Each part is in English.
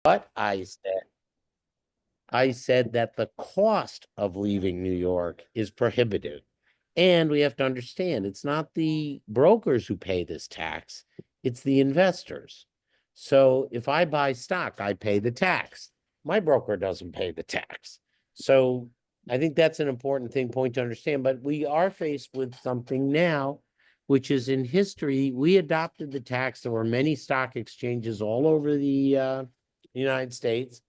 But I said that the cost of leaving New York is prohibitive. And we have to understand it's not the brokers who pay this tax, it's the investors. So if I buy stock, I pay the tax. My broker doesn't pay the tax. So I think that's an important point to understand. But we are faced with something now, which is in history, we adopted the tax. There were many stock exchanges all over the United States.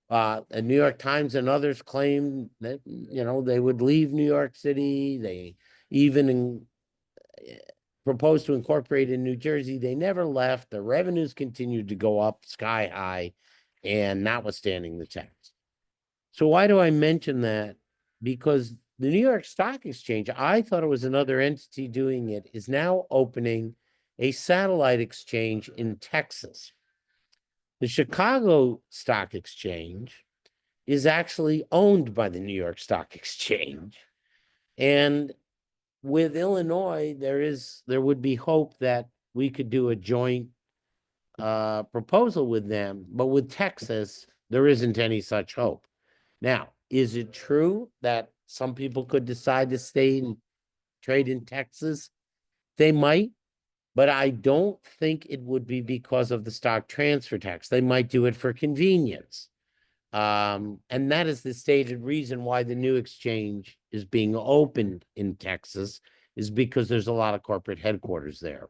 The New York Times and others claim that they would leave New York City. They even proposed to incorporate in New Jersey. They never left. The revenues continued to go up sky high, and notwithstanding the tax. So why do I mention that? Because the New York Stock Exchange, I thought it was another entity doing it, is now opening a satellite exchange in Texas. The Chicago Stock Exchange is actually owned by the New York Stock Exchange. And with Illinois, there would be hope that we could do a joint proposal with them, but with Texas, there isn't any such hope. Now, is it true that some people could decide to stay and trade in Texas? They might, but I don't think it would be because of the stock transfer tax. They might do it for convenience. And that is the stated reason why the new exchange is being opened in Texas, is because there's a lot of corporate headquarters there.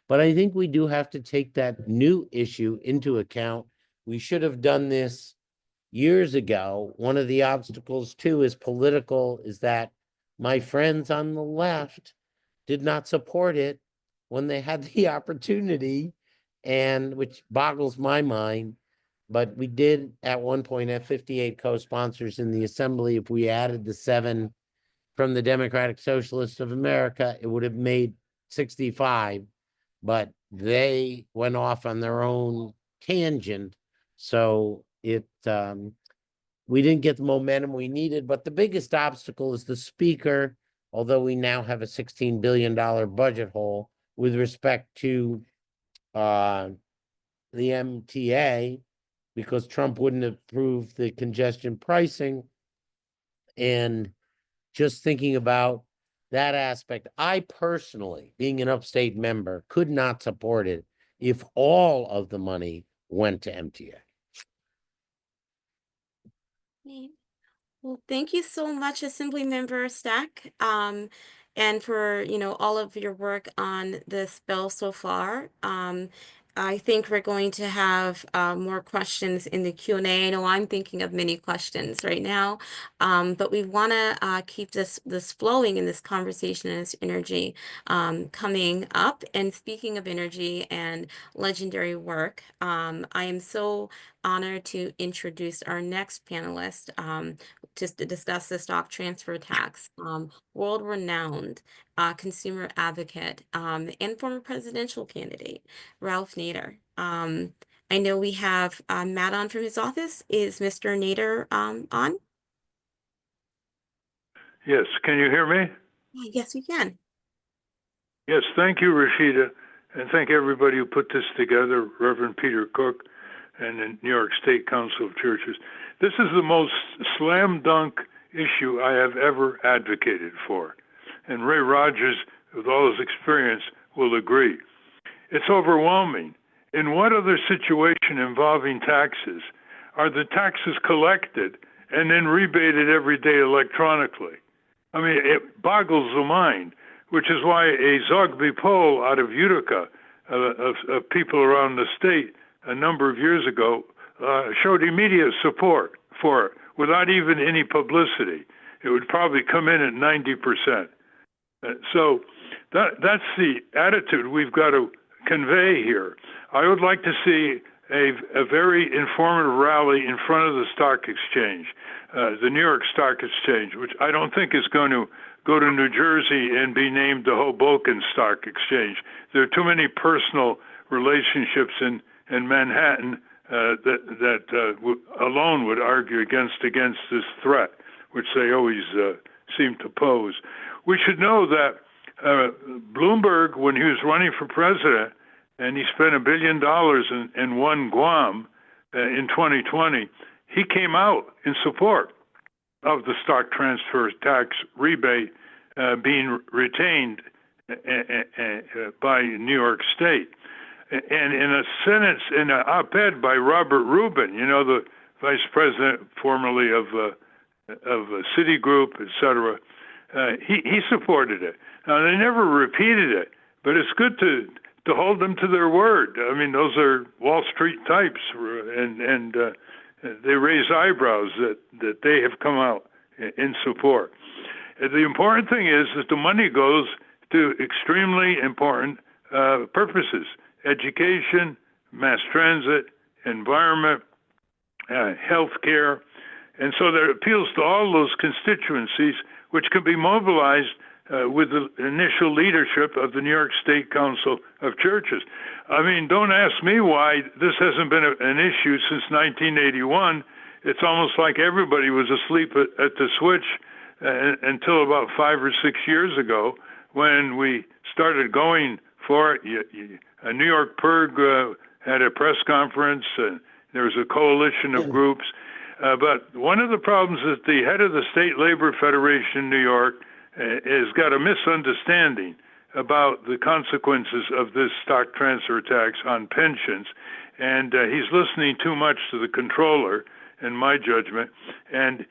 But I think we do have to take that new issue into account. We should have done this years ago. One of the obstacles, too, is political, is that my friends on the left did not support it when they had the opportunity, and which boggles my mind. But we did at one point have 58 co-sponsors in the assembly. If we added the 7 from the Democratic Socialists of America, it would have made 65. But they went off on their own tangent. So we didn't get the momentum we needed. But the biggest obstacle is the speaker, although we now have a $16 billion budget hole with respect to the MTA, because Trump wouldn't approve the congestion pricing. And just thinking about that aspect, I personally, being an upstate member, could not support it if all of the money went to MTA. Well, thank you so much, Assembly Member Stack, and for all of your work on this bill so far. I think we're going to have more questions in the Q&A. I know I'm thinking of many questions right now, but we want to keep this flowing in this conversation and this energy coming up. And speaking of energy and legendary work, I am so honored to introduce our next panelist to discuss the stock transfer tax. World-renowned consumer advocate and former presidential candidate, Ralph Nader. I know we have Matt on from his office. Is Mr. Nader on? Yes, can you hear me? Yes, we can. Yes, thank you, Rashida, and thank everybody who put this together, Reverend Peter Cook and the New York State Council of Churches. This is the most slam dunk issue I have ever advocated for, and Ray Rogers, with all his experience, will agree. It's overwhelming. In what other situation involving taxes are the taxes collected and then rebated every day electronically? I mean, it boggles the mind, which is why a Zogby poll out of Utica of people around the state a number of years ago showed immediate support for it without even any publicity. It would probably come in at 90%. So that's the attitude we've got to convey here. I would like to see a very informative rally in front of the stock exchange, the New York Stock Exchange, which I don't think is going to go to New Jersey and be named the Hoboken Stock Exchange. There are too many personal relationships in Manhattan that alone would argue against this threat, which they always seem to pose. We should know that Bloomberg, when he was running for president, and he spent $1 billion and won Guam, in 2020, he came out in support of the stock transfer tax rebate being retained by New York State. And in a sentence, in an op-ed by Robert Rubin, the vice president formerly of Citigroup, et cetera, he supported it. Now, they never repeated it, but it's good to hold them to their word. I mean, those are Wall Street types, and they raise eyebrows that they have come out in support. The important thing is that the money goes to extremely important purposes: education, mass transit, environment, healthcare. And so that appeals to all those constituencies, which can be mobilized with the initial leadership of the New York State Council of Churches. I mean, don't ask me why this hasn't been an issue since 1981. It's almost like everybody was asleep at the switch until about 5 or 6 years ago, when we started going for it. New York PIRG had a press conference, and there was a coalition of groups. But one of the problems is the head of the State Labor Federation in New York has got a misunderstanding about the consequences of this stock transfer tax on pensions, and he's listening too much to the controller, in my judgment. And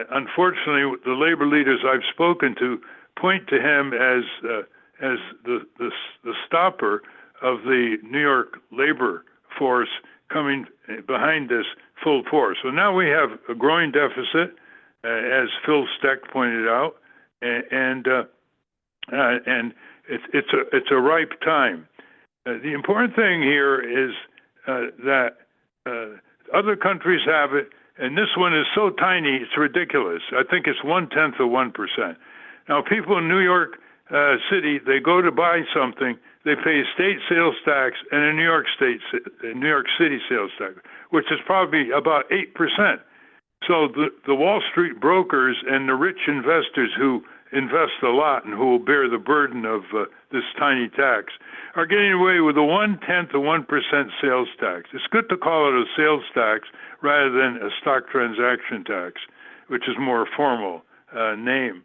unfortunately, the labor leaders I've spoken to point to him as the stopper of the New York labor force coming behind this full force. So now we have a growing deficit, as Phil Steck pointed out, and it's a ripe time. The important thing here is that other countries have it, and this one is so tiny it's ridiculous. I think it's 1/10 of 1%. Now, people in New York City, they go to buy something, they pay a state sales tax and a New York City sales tax, which is probably about 8%. So the Wall Street brokers and the rich investors who invest a lot and who will bear the burden of this tiny tax are getting away with a 1/10 of 1% sales tax. It's good to call it a sales tax rather than a stock transaction tax, which is more formal name.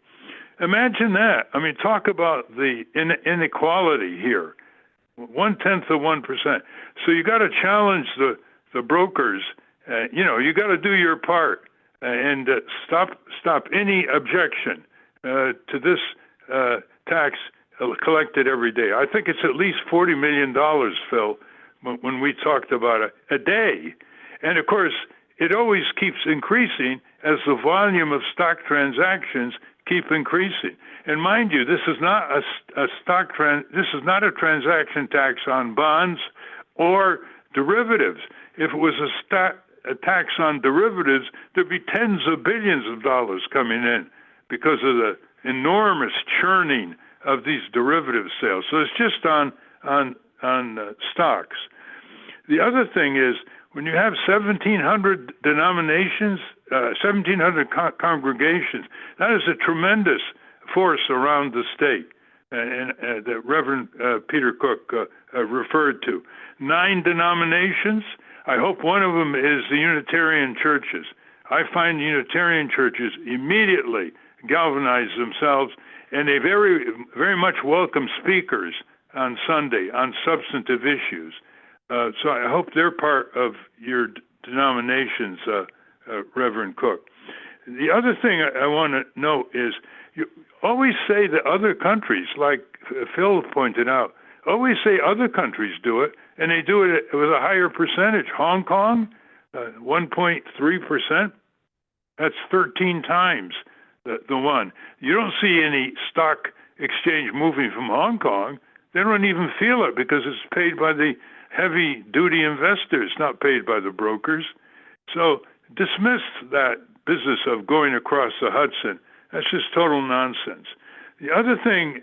Imagine that. I mean, talk about the inequality here. 1/10 of 1%. So you got to challenge the brokers. You got to do your part and stop any objection to this tax collected every day. I think it's at least $40 million, Phil, when we talked about it, a day. And of course, it always keeps increasing as the volume of stock transactions keep increasing. And mind you, this is not this is not a transaction tax on bonds or derivatives. If it was a tax on derivatives, there'd be tens of billions of dollars coming in because of the enormous churning of these derivative sales. So it's just on stocks. The other thing is, when you have 1,700 denominations, 1,700 congregations, that is a tremendous force around the state, and that Reverend Peter Cook referred to. 9 denominations. I hope one of them is the Unitarian churches. I find the Unitarian churches immediately galvanize themselves, and they very, very much welcome speakers on Sunday on substantive issues. So I hope they're part of your denominations, Reverend Cook. The other thing I want to note is you always say that other countries, like Phil pointed out, always say other countries do it, and they do it with a higher percentage. Hong Kong, 1.3%. That's 13 times the one. You don't see any stock exchange moving from Hong Kong. They don't even feel it because it's paid by the heavy-duty investors, not paid by the brokers. So dismiss that business of going across the Hudson. That's just total nonsense. The other thing,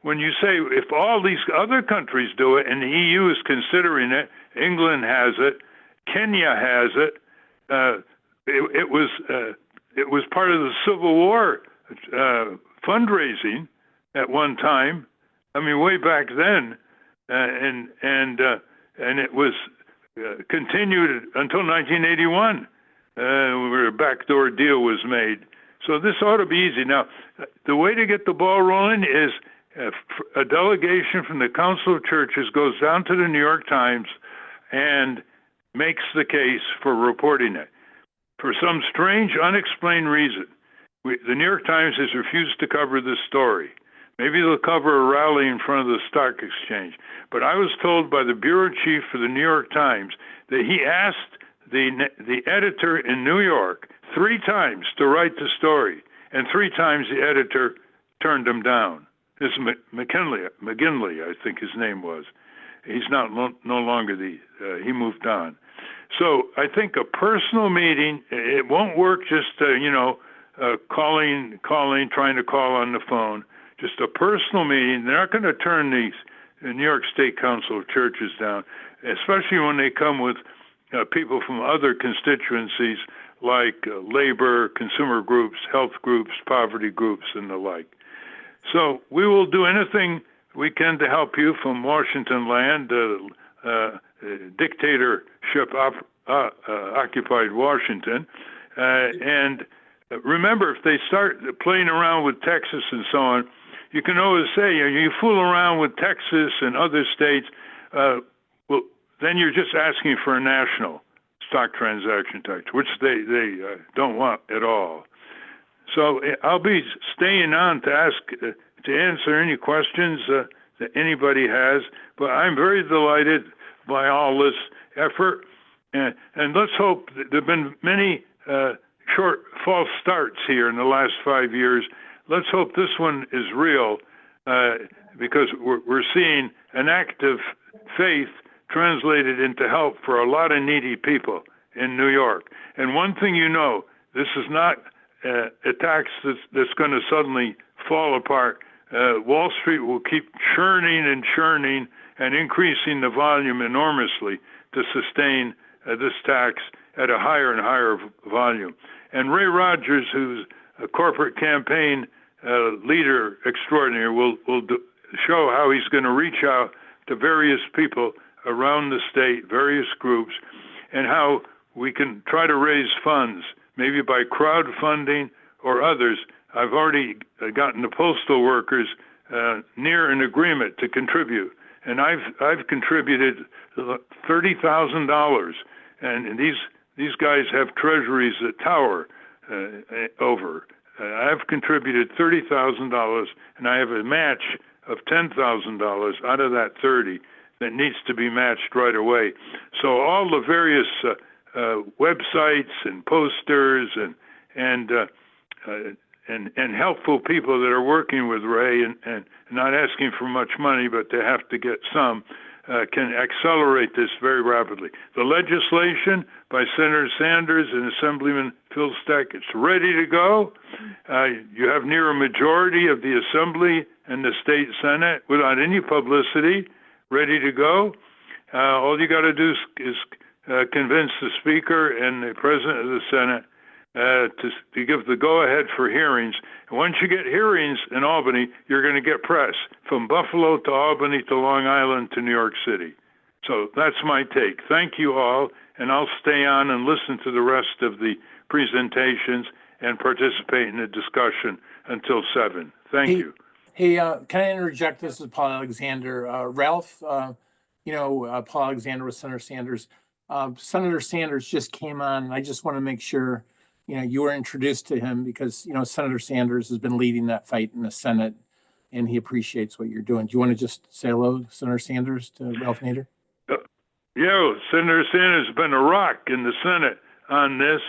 when you say if all these other countries do it and the EU is considering it, England has it, Kenya has it, it was part of the Civil War fundraising at one time. I mean, way back then, and it was continued until 1981, where a backdoor deal was made. So this ought to be easy. Now, the way to get the ball rolling is a delegation from the Council of Churches goes down to the New York Times and makes the case for reporting it. For some strange, unexplained reason, the New York Times has refused to cover this story. Maybe they'll cover a rally in front of the stock exchange. But I was told by the bureau chief for the New York Times that he asked the editor in New York 3 times to write the story, and 3 times the editor turned him down. This is McGinley, I think his name was. He's no longer he moved on. So I think a personal meeting, it won't work just, calling, trying to call on the phone. Just a personal meeting. They're not going to turn the New York State Council of Churches down, especially when they come with people from other constituencies like labor, consumer groups, health groups, poverty groups, and the like. So we will do anything we can to help you from Washington land, dictatorship occupied Washington. And remember, if they start playing around with Texas and so on, you can always say, you fool around with Texas and other states, well, then you're just asking for a national stock transaction tax, which they don't want at all. So I'll be staying on to answer any questions that anybody has, but I'm very delighted by all this effort. And let's hope that there have been many short false starts here in the last 5 years. Let's hope this one is real, because we're seeing an act of faith translated into help for a lot of needy people in New York. And one thing this is not a tax that's going to suddenly fall apart. Wall Street will keep churning and increasing the volume enormously to sustain this tax at a higher and higher volume. And Ray Rogers, who's a corporate campaign leader extraordinary, will show how he's going to reach out to various people around the state, various groups, and how we can try to raise funds, maybe by crowdfunding or others. I've already gotten the postal workers near an agreement to contribute, and I've contributed $30,000, and these guys have treasuries that tower over. I've contributed $30,000, and I have a match of $10,000 out of that 30 that needs to be matched right away. So all the various websites and posters and helpful people that are working with Ray and not asking for much money, but they have to get some, can accelerate this very rapidly. The legislation by Senator Sanders and Assemblyman Phil Steck, it's ready to go. You have near a majority of the Assembly and the State Senate without any publicity, ready to go. All you got to do is convince the Speaker and the President of the Senate to give the go-ahead for hearings. And once you get hearings in Albany, you're going to get press from Buffalo to Albany to Long Island to New York City. So that's my take. Thank you all, and I'll stay on and listen to the rest of the presentations and participate in the discussion until 7. Thank you. Hey, can I interject? This is Paul Alexander. Ralph, Paul Alexander with Senator Sanders. Senator Sanders just came on, and I just want to make sure, you were introduced to him because, Senator Sanders has been leading that fight in the Senate, and he appreciates what you're doing. Do you want to just say hello, Senator Sanders, to Ralph Nader? Yeah, Senator Sanders has been a rock in the Senate on this,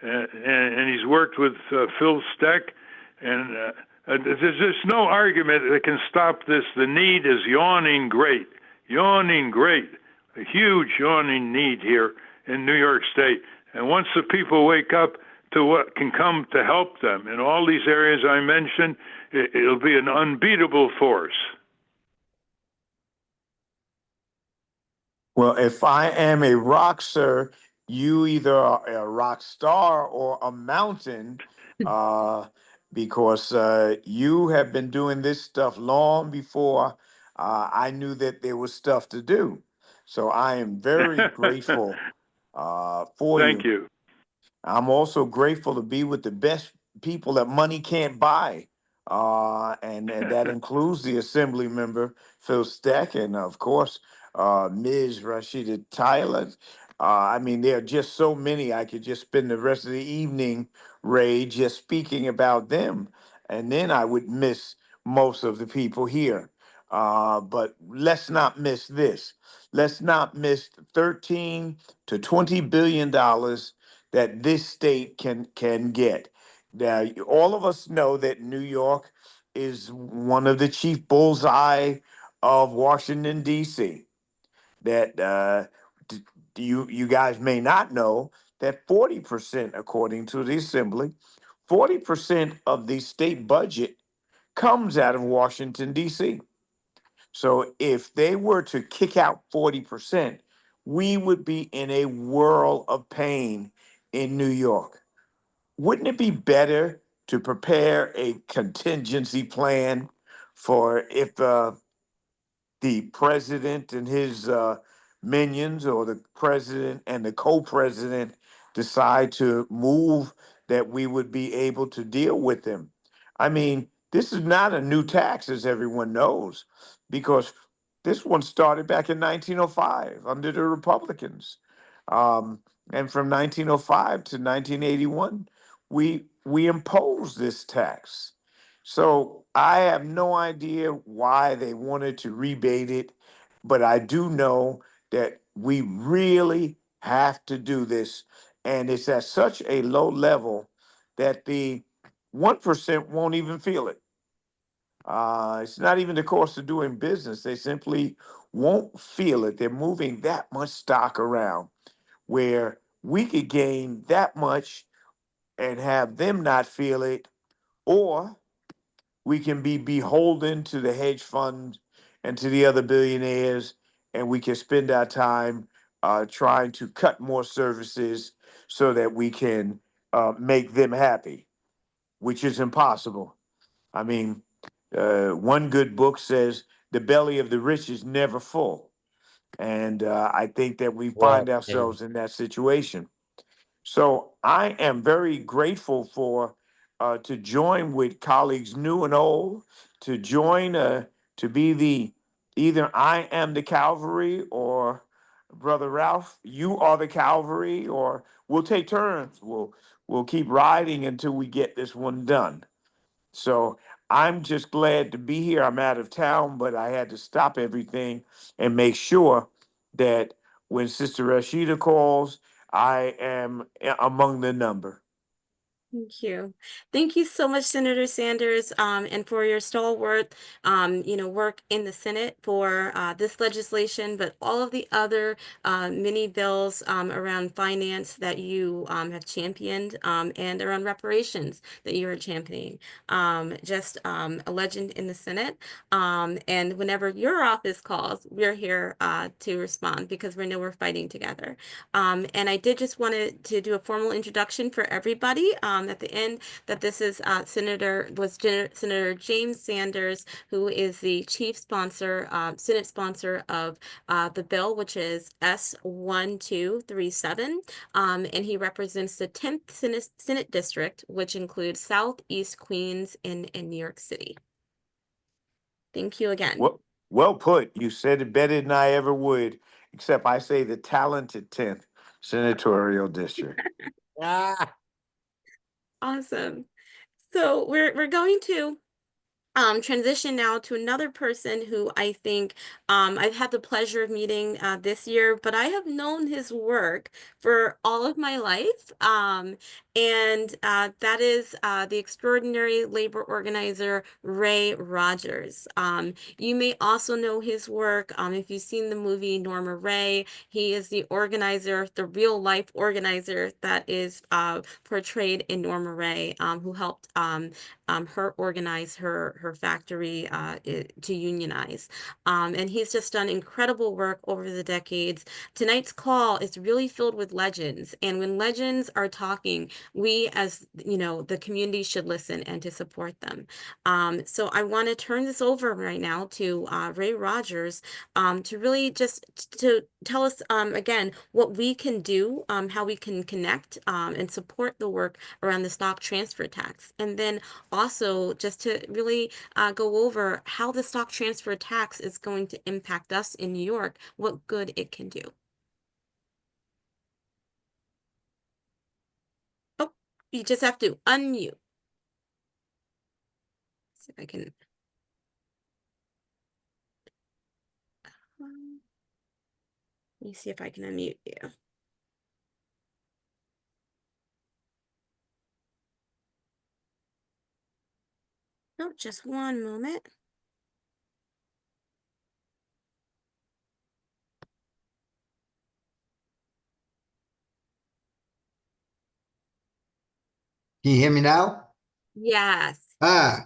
and he's worked with Phil Steck, and there's just no argument that can stop this. The need is yawning great, a huge yawning need here in New York State. And once the people wake up to what can come to help them in all these areas I mentioned, it'll be an unbeatable force. Well, if I am a rockster, you either are a rock star or a mountain, because you have been doing this stuff long before I knew that there was stuff to do. So I am very grateful for Thank you. you. I'm also grateful to be with the best people that money can't buy. And that includes the Assembly member, Phil Steck, and of course, Ms. Rashida Tyler. I mean, there are just so many. I could just spend the rest of the evening, Ray, just speaking about them. And then I would miss most of the people here. But let's not miss this. Let's not miss 13 to $20 billion that this state can get. Now, all of us know that New York is one of the chief bullseye of Washington D.C. That d- you guys may not know that 40%, according to the Assembly, 40% of the state budget comes out of Washington D.C. So if they were to kick out 40%, we would be in a world of pain in New York. Wouldn't it be better to prepare a contingency plan for if the president and his minions, or the president and the co-president, decide to move, that we would be able to deal with them? I mean, this is not a new tax, as everyone knows, because this one started back in 1905 under the Republicans. Um, and from 1905 to 1981, we imposed this tax. So I have no idea why they wanted to rebate it, but I do know that we really have to do this. And it's at such a low level that the 1% won't even feel it. It's not even the cost of doing business. They simply won't feel it. They're moving that much stock around where we could gain that much and have them not feel it, or we can be beholden to the hedge funds and to the other billionaires, and we can spend our time trying to cut more services so that we can make them happy, which is impossible. I mean, one good book says the belly of the rich is never full. And I think that we Well, find ourselves in that situation. So I am very grateful for to join with colleagues new and old, to join to be the, either I am the cavalry, or Brother Ralph, you are the cavalry, or we'll take turns. We'll keep riding until we get this one done. So I'm just glad to be here. I'm out of town, but I had to stop everything and make sure that when Sister Rashida calls, I am among the number. Thank you. Thank you so much, Senator Sanders, and for your stalwart, work in the Senate for this legislation, but all of the other many bills around finance that you have championed, and around reparations that you are championing. Just a legend in the Senate. And whenever your office calls, we're here to respond, because we know we're fighting together. And I did just wanted to do a formal introduction for everybody at the end, that this is Senator James Sanders, who is the chief sponsor, Senate sponsor of the bill, which is S1237. And he represents the 10th Senate District, which includes Southeast Queens and New York City. Thank you again. Well put. You said it better than I ever would, except I say the talented 10th senatorial district. ah, Awesome. So we're going to transition now to another person who I think I've had the pleasure of meeting this year, but I have known his work for all of my life. And that is the extraordinary labor organizer, Ray Rogers. You may also know his work if you've seen the movie Norma Ray. He is the organizer, the real life organizer that is portrayed in Norma Ray, who helped her organize her factory to unionize. And he's just done incredible work over the decades. Tonight's call is really filled with legends, and when legends are talking, we as the community should listen and to support them. So I want to turn this over right now to Ray Rogers to really just to tell us again what we can do, how we can connect and support the work around the stock transfer tax, and then also just to really go over how the stock transfer tax is going to impact us in New York, what good it can do. Oh, you just have to unmute. See if I can. Let me see if I can unmute you. No, just one moment. Can you hear me now? Yes.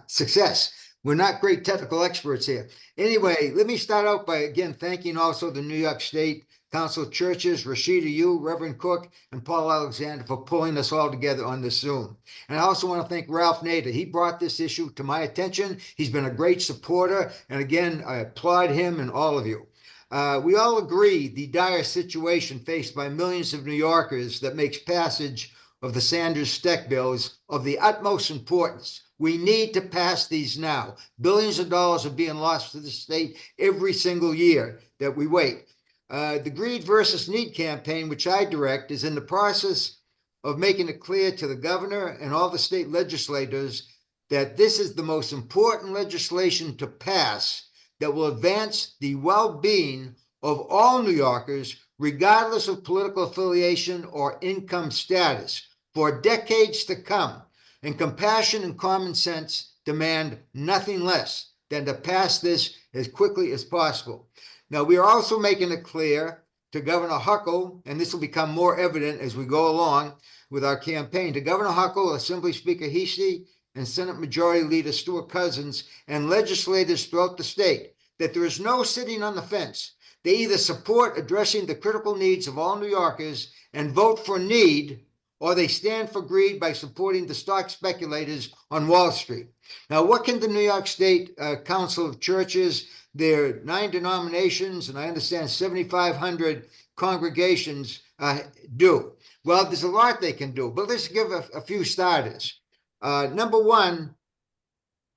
Success. We're not great technical experts here. Anyway, let me start out by again thanking also the New York State Council of Churches, Rashida, you, Reverend Cook, and Paul Alexander for pulling us all together on this Zoom. And I also want to thank Ralph Nader. He brought this issue to my attention. He's been a great supporter. And again, I applaud him and all of you. We all agree the dire situation faced by millions of New Yorkers that makes passage of the Sanders-Steck bill is of the utmost importance. We need to pass these now. Billions of dollars are being lost to the state every single year that we wait. The Greed versus Need campaign, which I direct, is in the process of making it clear to the governor and all the state legislators that this is the most important legislation to pass that will advance the well-being of all New Yorkers, regardless of political affiliation or income status, for decades to come. And compassion and common sense demand nothing less than to pass this as quickly as possible. Now, we are also making it clear to Governor Huckle, and this will become more evident as we go along with our campaign, to Governor Huckle, Assembly Speaker Heastie, and Senate Majority Leader Stuart Cousins, and legislators throughout the state, that there is no sitting on the fence. They either support addressing the critical needs of all New Yorkers and vote for need, or they stand for greed by supporting the stock speculators on Wall Street. Now, what can the New York State Council of Churches, their 9 denominations, and I understand 7,500 congregations do? Well, there's a lot they can do, but let's give a few starters. Number one,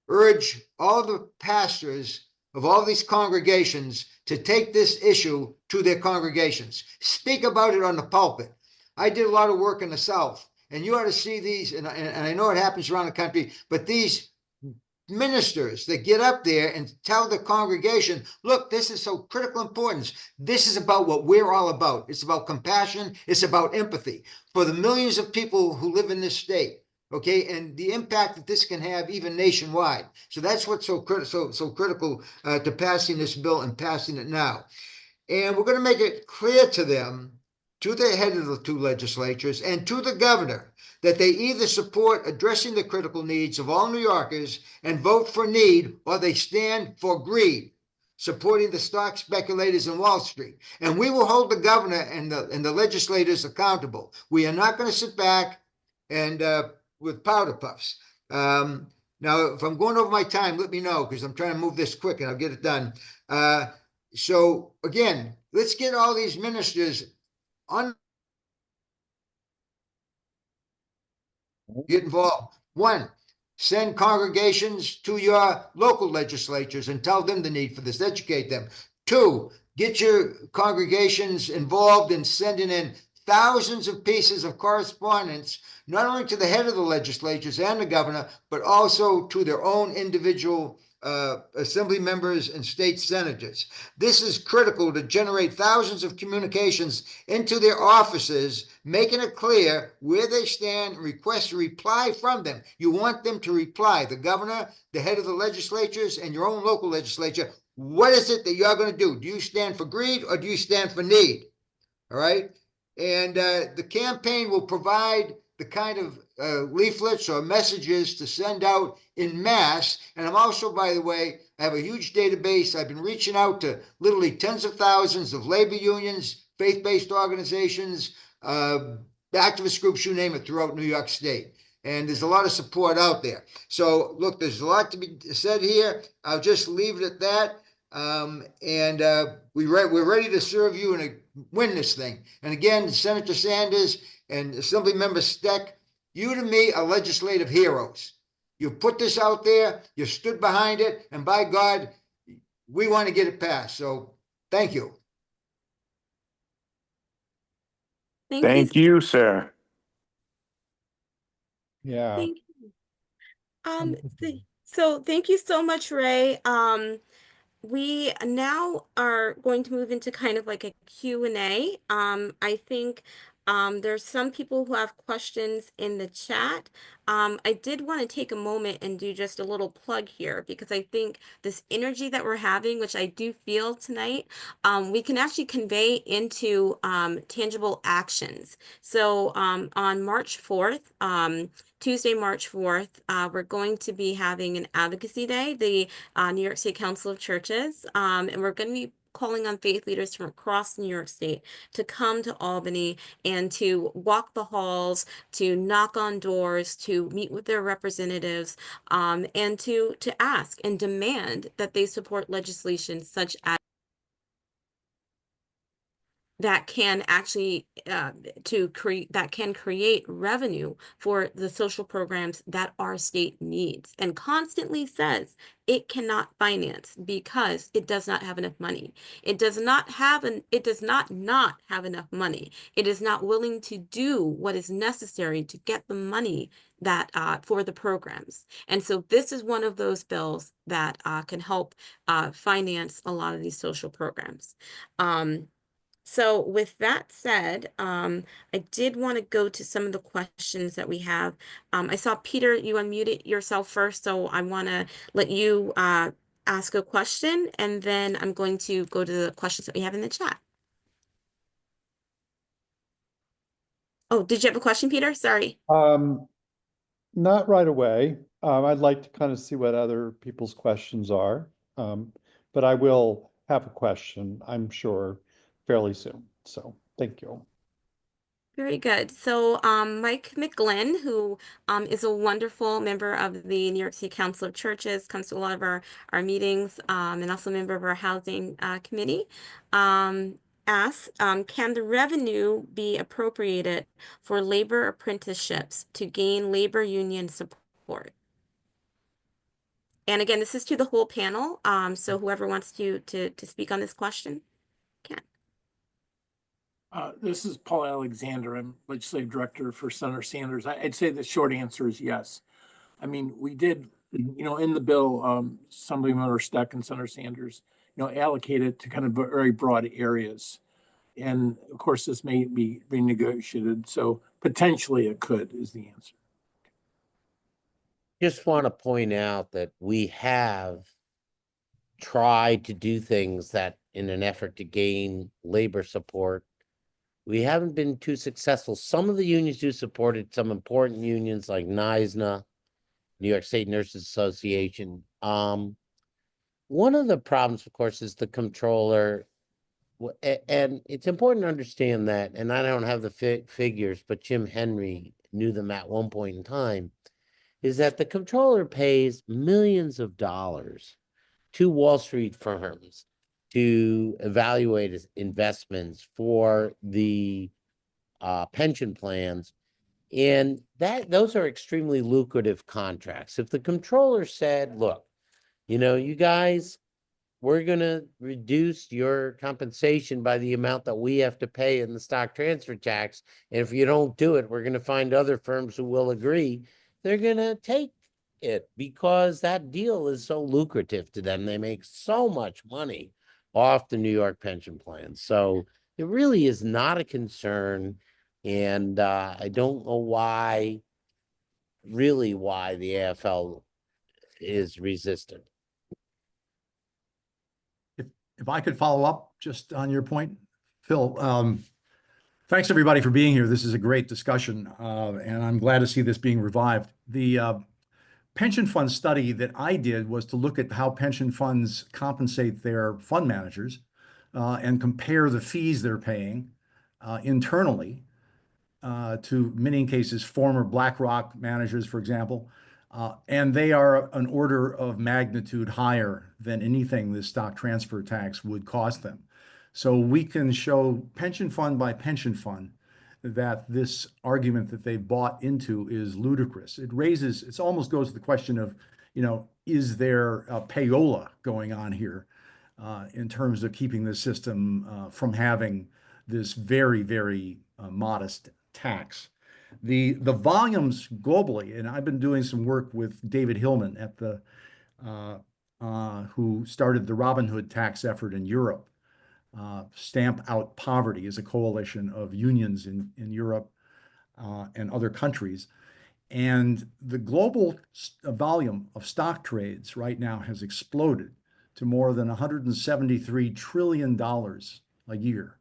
urge all the pastors of all these congregations to take this issue to their congregations. Speak about it on the pulpit. I did a lot of work in the South, and you ought to see these, and I know it happens around the country, but these ministers that get up there and tell the congregation, look, this is so critical importance. This is about what we're all about. It's about compassion. It's about empathy for the millions of people who live in this state. Okay, and the impact that this can have even nationwide. So that's what's so critical to passing this bill and passing it now. And we're going to make it clear to them, to the head of the two legislatures, and to the governor, that they either support addressing the critical needs of all New Yorkers and vote for need, or they stand for greed, supporting the stock speculators in Wall Street. And we will hold the governor and the legislators accountable. We are not going to sit back and with powder puffs. Now, if I'm going over my time, let me know, because I'm trying to move this quick and I'll get it done. So again, let's get all these ministers on, get involved. One, send congregations to your local legislatures and tell them the need for this, educate them. Two, get your congregations involved in sending in thousands of pieces of correspondence, not only to the head of the legislatures and the governor, but also to their own individual assembly members and state senators. This is critical to generate thousands of communications into their offices, making it clear where they stand, request a reply from them. You want them to reply, the governor, the head of the legislatures, and your own local legislature. What is it that you're going to do? Do you stand for greed or do you stand for need? All right. And the campaign will provide the kind of leaflets or messages to send out in mass. And I'm also, by the way, I have a huge database. I've been reaching out to literally tens of thousands of labor unions, faith-based organizations, activist groups, you name it, throughout New York State. And there's a lot of support out there. So look, there's a lot to be said here. I'll just leave it at that. We're ready to serve you and win this thing. And again, Senator Sanders and Assemblymember Steck, you to me are legislative heroes. You put this out there, you stood behind it, and by God, we want to get it passed. So thank you. Thank you, sir. Yeah. Thank you. Wonderful. So thank you so much, Ray. We now are going to move into kind of like a Q&A. I think there's some people who have questions in the chat. I did want to take a moment and do just a little plug here because I think this energy that we're having, which I do feel tonight, we can actually convey into tangible actions. So on March 4th, Tuesday, March 4th, we're going to be having an advocacy day, the New York State Council of Churches, and we're going to be calling on faith leaders from across New York State to come to Albany and to walk the halls, to knock on doors, to meet with their representatives, and to ask and demand that they support legislation such as that can actually create revenue for the social programs that our state needs, and constantly says it cannot finance because it does not have enough money. It does not have not have enough money. It is not willing to do what is necessary to get the money that for the programs. And so this is one of those bills that can help finance a lot of these social programs. So with that said, I did want to go to some of the questions that we have. I saw Peter, you unmuted yourself first, so I want to let you ask a question, and then I'm going to go to the questions that we have in the chat. Oh, did you have a question, Peter? Sorry. Not right away. I'd like to kind of see what other people's questions are. But I will have a question, I'm sure, fairly soon. So thank you. Very good. So Mike McGlynn, who is a wonderful member of the New York City Council of Churches, comes to a lot of our meetings, and also a member of our housing committee, asks, can the revenue be appropriated for labor apprenticeships to gain labor union support? And again, this is to the whole panel, so whoever wants to speak on this question can. This is Paul Alexander. I'm legislative director for Senator Sanders. I'd say the short answer is yes. I mean, we did, in the bill, Assemblymember Steck and Senator Sanders, allocated to kind of very broad areas. And of course, this may be renegotiated. So potentially it could is the answer. Just want to point out that we have tried to do things that in an effort to gain labor support. We haven't been too successful. Some of the unions do support it, some important unions like NYSNA, New York State Nurses Association. One of the problems, of course, is the comptroller. And it's important to understand that, and I don't have the figures, but Jim Henry knew them at one point in time, is that the comptroller pays millions of dollars to Wall Street firms to evaluate investments for the pension plans. And those are extremely lucrative contracts. If the comptroller said, look, you guys, we're going to reduce your compensation by the amount that we have to pay in the stock transfer tax, and if you don't do it, we're going to find other firms who will agree, they're going to take it because that deal is so lucrative to them. They make so much money off the New York pension plans. So it really is not a concern. And I don't know why the AFL is resistant. If I could follow up just on your point, Phil, Thanks, everybody, for being here. This is a great discussion, and I'm glad to see this being revived. The pension fund study that I did was to look at how pension funds compensate their fund managers and compare the fees they're paying internally to, many cases, former BlackRock managers, for example. And they are an order of magnitude higher than anything this stock transfer tax would cost them. So we can show pension fund by pension fund that this argument that they bought into is ludicrous. It almost goes to the question of, is there a payola going on here in terms of keeping the system from having this very, very modest tax? The volumes globally, and I've been doing some work with David Hillman at the who started the Robin Hood tax effort in Europe. Stamp Out Poverty is a coalition of unions in Europe and other countries. And the global volume of stock trades right now has exploded to more than $173 trillion a year.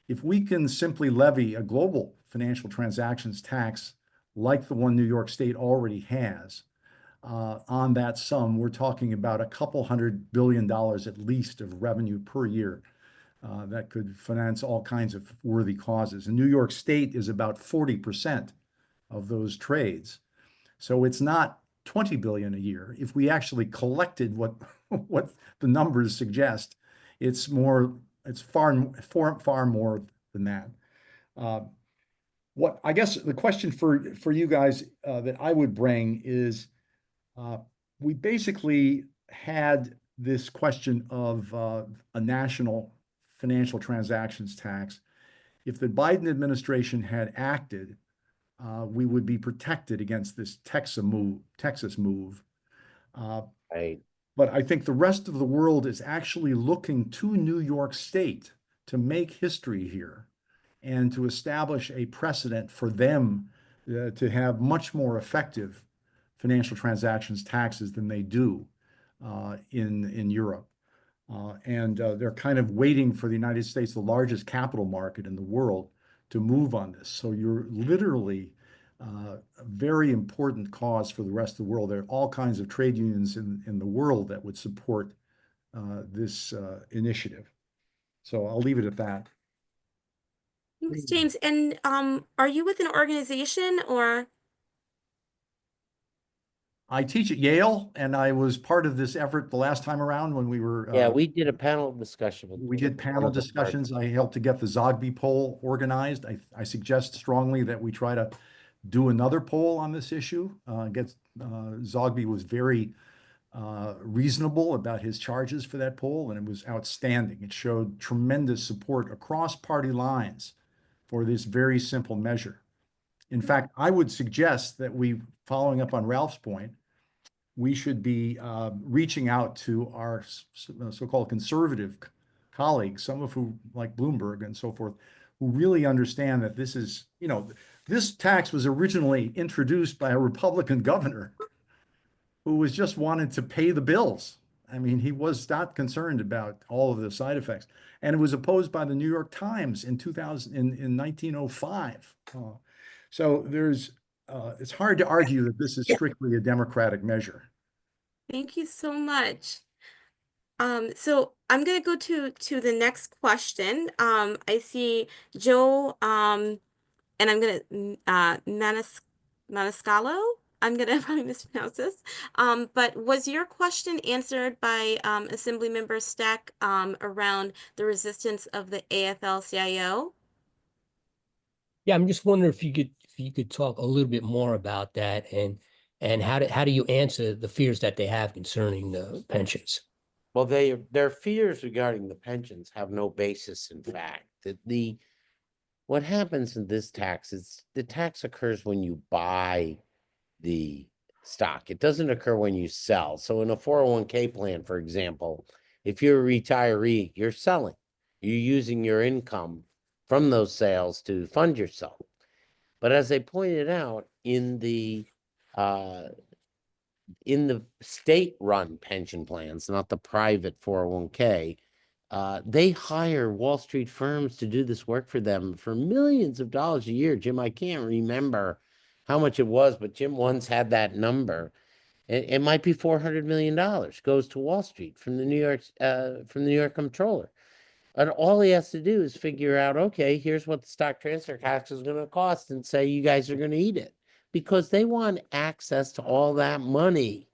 If we can simply levy a global financial transactions tax like the one New York State already has on that sum, we're talking about a couple $100 billion at least of revenue per year that could finance all kinds of worthy causes. And New York State is about 40% of those trades. So it's not 20 billion a year. If we actually collected what the numbers suggest, it's far more than that. What I guess the question for you guys that I would bring is we basically had this question of a national financial transactions tax. If the Biden administration had acted, we would be protected against this Texas move. Right. But I think the rest of the world is actually looking to New York State to make history here and to establish a precedent for them to have much more effective financial transactions taxes than they do in Europe. And they're kind of waiting for the United States, the largest capital market in the world, to move on this. So you're literally a very important cause for the rest of the world. There are all kinds of trade unions in the world that would support this initiative. So I'll leave it at that. Thanks, James. And are you with an organization or? I teach at Yale, and I was part of this effort the last time around when we were. Yeah, we did a panel discussion. We did panel discussions. I helped to get the Zogby poll organized. I suggest strongly that we try to do another poll on this issue. Zogby was very reasonable about his charges for that poll, and it was outstanding. It showed tremendous support across party lines for this very simple measure. In fact, I would suggest that following up on Ralph's point, we should be reaching out to our so-called conservative colleagues, some of who, like Bloomberg and so forth, who really understand that this is, this tax was originally introduced by a Republican governor who was just wanted to pay the bills. I mean, he was not concerned about all of the side effects. And it was opposed by the New York Times in 1905. So it's hard to argue that this is strictly a Democratic measure. Thank you so much. So I'm going to go to the next question. I see Joe, and I'm going to Maniscalco. I'm going to probably mispronounce this. But was your question answered by Assemblymember Steck around the resistance of the AFL-CIO? Yeah, I'm just wondering if you could talk a little bit more about that and how do you answer the fears that they have concerning the pensions? Well, their fears regarding the pensions have no basis in fact. What happens in this tax is the tax occurs when you buy the stock. It doesn't occur when you sell. So in a 401k plan, for example, if you're a retiree, you're selling. You're using your income from those sales to fund yourself. But as I pointed out, in the state-run pension plans, not the private 401k, They hire Wall Street firms to do this work for them for millions of dollars a year. Jim, I can't remember how much it was, but Jim once had that number. It might be $400 million goes to Wall Street from the New York comptroller. And all he has to do is figure out, okay, here's what the stock transfer tax is going to cost, and say you guys are going to eat it, because they want access to all that money.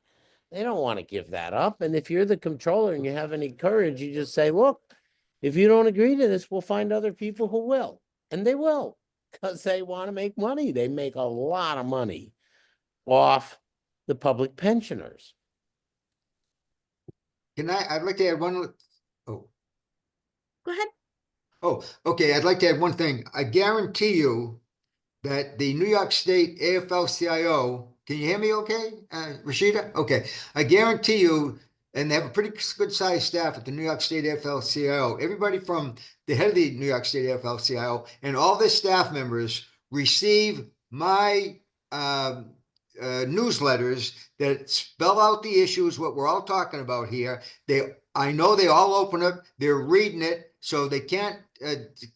They don't want to give that up. And if you're the controller and you have any courage, you just say, look, if you don't agree to this, we'll find other people who will. And they will, because they want to make money. They make a lot of money off the public pensioners. I'd like to add one, oh, Go ahead. oh, okay, I'd like to add one thing. I guarantee you that the New York State AFL-CIO, can you hear me okay, Rashida? Okay, I guarantee you, and they have a pretty good sized staff at the New York State AFL-CIO. Everybody from the head of the New York State AFL-CIO and all their staff members receive my newsletters that spell out the issues, what we're all talking about here. I know they all open up, they're reading it, so they can't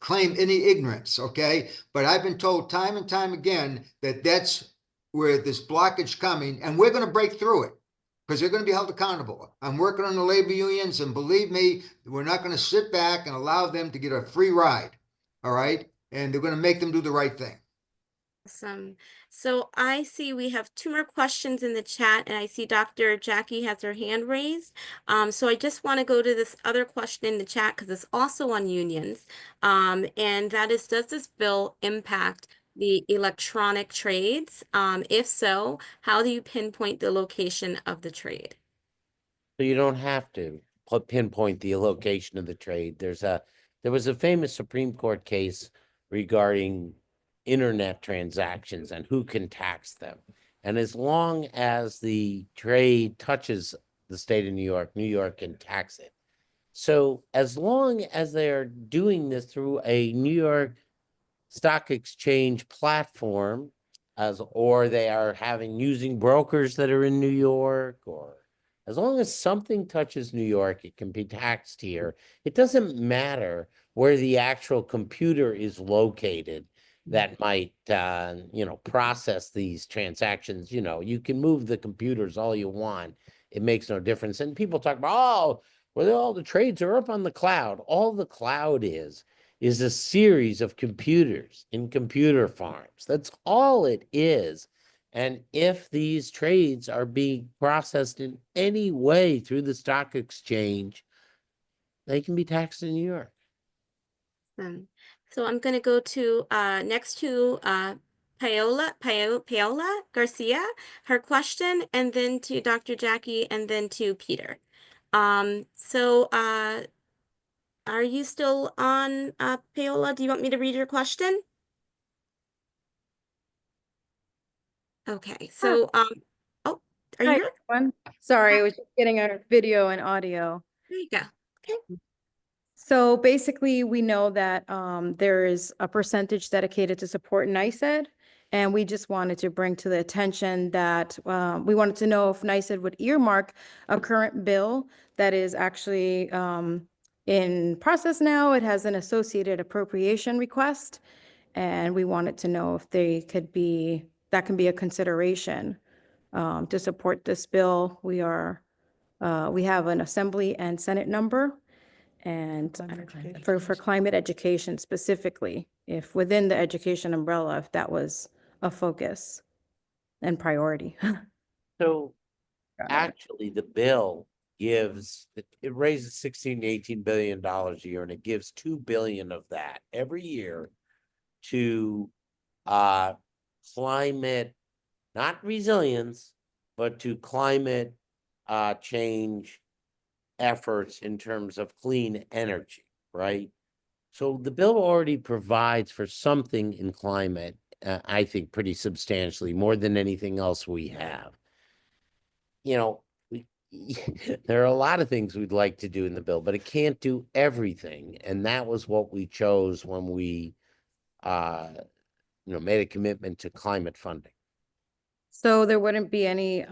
claim any ignorance, okay? But I've been told time and time again that that's where this blockage coming, and we're going to break through it because they're going to be held accountable. I'm working on the labor unions, and believe me, we're not going to sit back and allow them to get a free ride, all right? And they're going to make them do the right thing. Awesome. So I see we have 2 more questions in the chat, and I see Dr. Jackie has her hand raised. So I just want to go to this other question in the chat because it's also on unions. And that is, does this bill impact the electronic trades? If so, how do you pinpoint the location of the trade? So you don't have to pinpoint the location of the trade. There was a famous Supreme Court case regarding internet transactions and who can tax them. And as long as the trade touches the state of New York can tax it. So as long as they're doing this through a New York Stock Exchange platform, or they are using brokers that are in New York, or as long as something touches New York, it can be taxed here. It doesn't matter where the actual computer is located that might, process these transactions. You can move the computers all you want. It makes no difference. And people talk about, oh, well, all the trades are up on the cloud. All the cloud is a series of computers in computer farms. That's all it is. And if these trades are being processed in any way through the stock exchange, they can be taxed in New York. So I'm going to go to next to Paola Garcia, her question, and then to Dr. Jackie, and then to Peter. Are you still on, Paola? Do you want me to read your question? Okay, so oh, are Hi, you here? everyone. Sorry, I was just getting a video and audio. There you go. Okay. So basically, we know that there is a percentage dedicated to support NYSED, and we just wanted to bring to the attention that we wanted to know if NYSED would earmark a current bill that is actually in process now. It has an associated appropriation request, and we wanted to know if that can be a consideration to support this bill. We have an Assembly and Senate number. And for climate education specifically, if within the education umbrella, if that was a focus and priority. So actually, the bill it raises $16 to $18 billion a year, and it gives $2 billion of that every year to climate, not resilience, but to climate change efforts in terms of clean energy, right? So the bill already provides for something in climate, I think pretty substantially, more than anything else we have. There are a lot of things we'd like to do in the bill, but it can't do everything. And that was what we chose when we, made a commitment to climate funding. So there wouldn't be any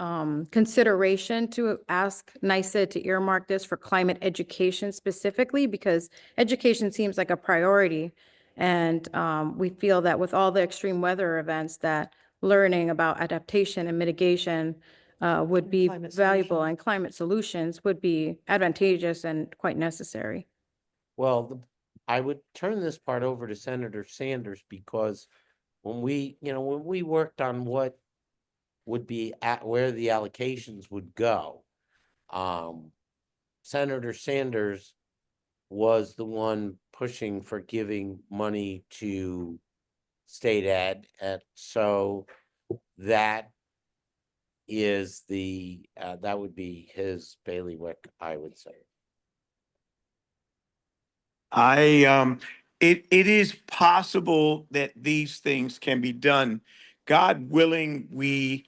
consideration to ask NYSED to earmark this for climate education specifically, because education seems like a priority. And we feel that with all the extreme weather events, that learning about adaptation and mitigation would be climate valuable, solutions. and climate solutions would be advantageous and quite necessary. Well, I would turn this part over to Senator Sanders, because when we worked on what would be at where the allocations would go, Senator Sanders was the one pushing for giving money to state ed, so that is that would be his bailiwick, I would say. It is possible that these things can be done. God willing, we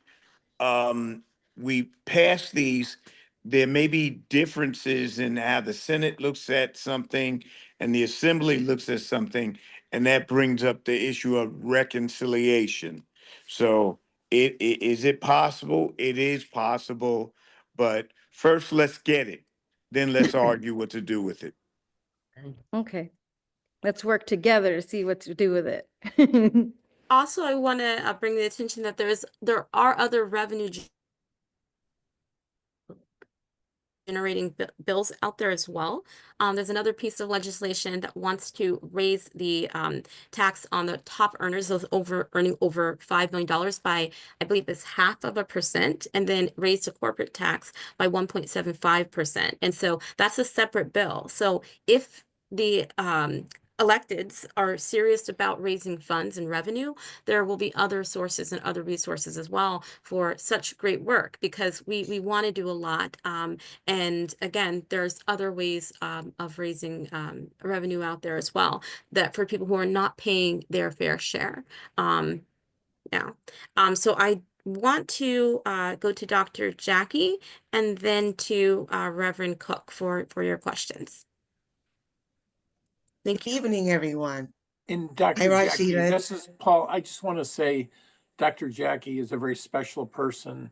pass these. There may be differences in how the Senate looks at something and the Assembly looks at something, and that brings up the issue of reconciliation. So is it possible? It is possible, but first let's get it, then let's argue what to do with it. Okay, let's work together to see what to do with it. Also, I want to bring the attention that there are other revenue generating bills out there as well. There's another piece of legislation that wants to raise the tax on the top earners, those earning over $5 million by, I believe it's 0.5%, and then raise the corporate tax by 1.75%. And so that's a separate bill. So if the electeds are serious about raising funds and revenue, there will be other sources and other resources as well for such great work, because we want to do a lot. And again, there's other ways of raising revenue out there as well, that for people who are not paying their fair share. So I want to go to Dr. Jackie and then to Reverend Cook for your questions. Good evening, everyone. And Dr. Hi, Jackie, Rashida. this is Paul. I just want to say Dr. Jackie is a very special person,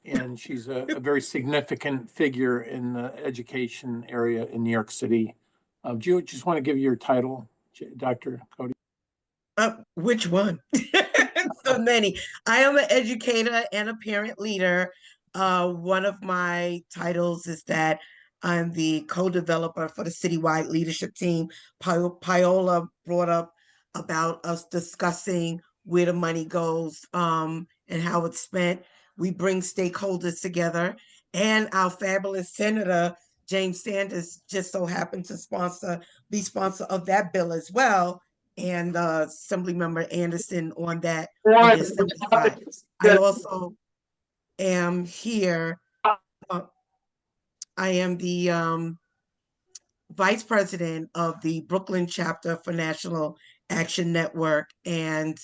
and she's a very significant figure in the education area in New York City. Do you just want to give your title, Dr. Cody? Which one? So many. I am an educator and a parent leader. One of my titles is that I'm the co-developer for the citywide leadership team. Paola brought up about us discussing where the money goes and how it's spent. We bring stakeholders together, and our fabulous Senator James Sanders just so happened to be sponsor of that bill as well, and Assemblymember Anderson on that on the Assembly side. I also am here. I am the vice president of the Brooklyn chapter for National Action Network, and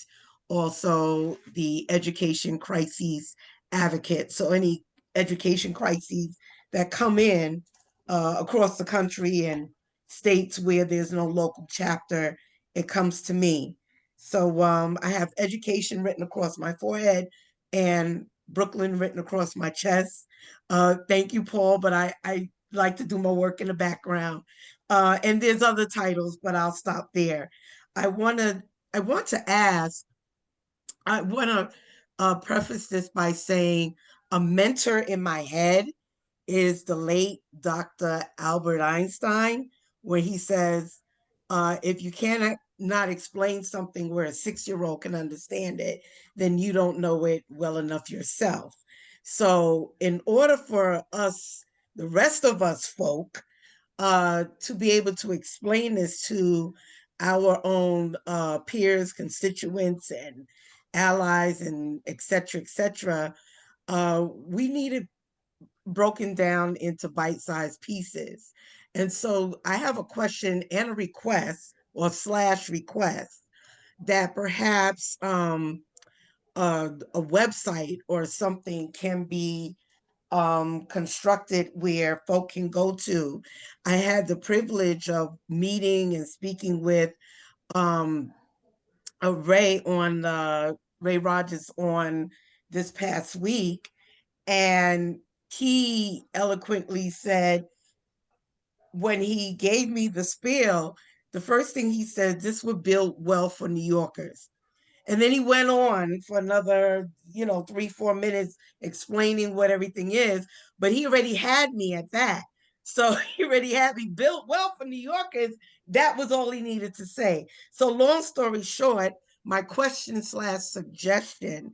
also the education crises advocate. So any education crises that come in across the country and states where there's no local chapter, it comes to me. So I have education written across my forehead and Brooklyn written across my chest. Thank you, Paul, but I like to do my work in the background. And there's other titles, but I'll stop there. I want to ask, I want to preface this by saying a mentor in my head is the late Dr. Albert Einstein, where he says, if you cannot not explain something where a 6-year-old can understand it, then you don't know it well enough yourself. So in order for us, the rest of us folk, to be able to explain this to our own peers, constituents, and allies, and et cetera, we need it broken down into bite-sized pieces. And so I have a question and a request, or slash request, that perhaps a website or something can be constructed where folk can go to. I had the privilege of meeting and speaking with Ray Rogers on this past week, and he eloquently said, when he gave me the spiel, the first thing he said, this would build wealth for New Yorkers. And then he went on for another, 3-4 minutes explaining what everything is, but he already had me at that. So he already had me built well for New Yorkers. That was all he needed to say. So long story short, my question/suggestion,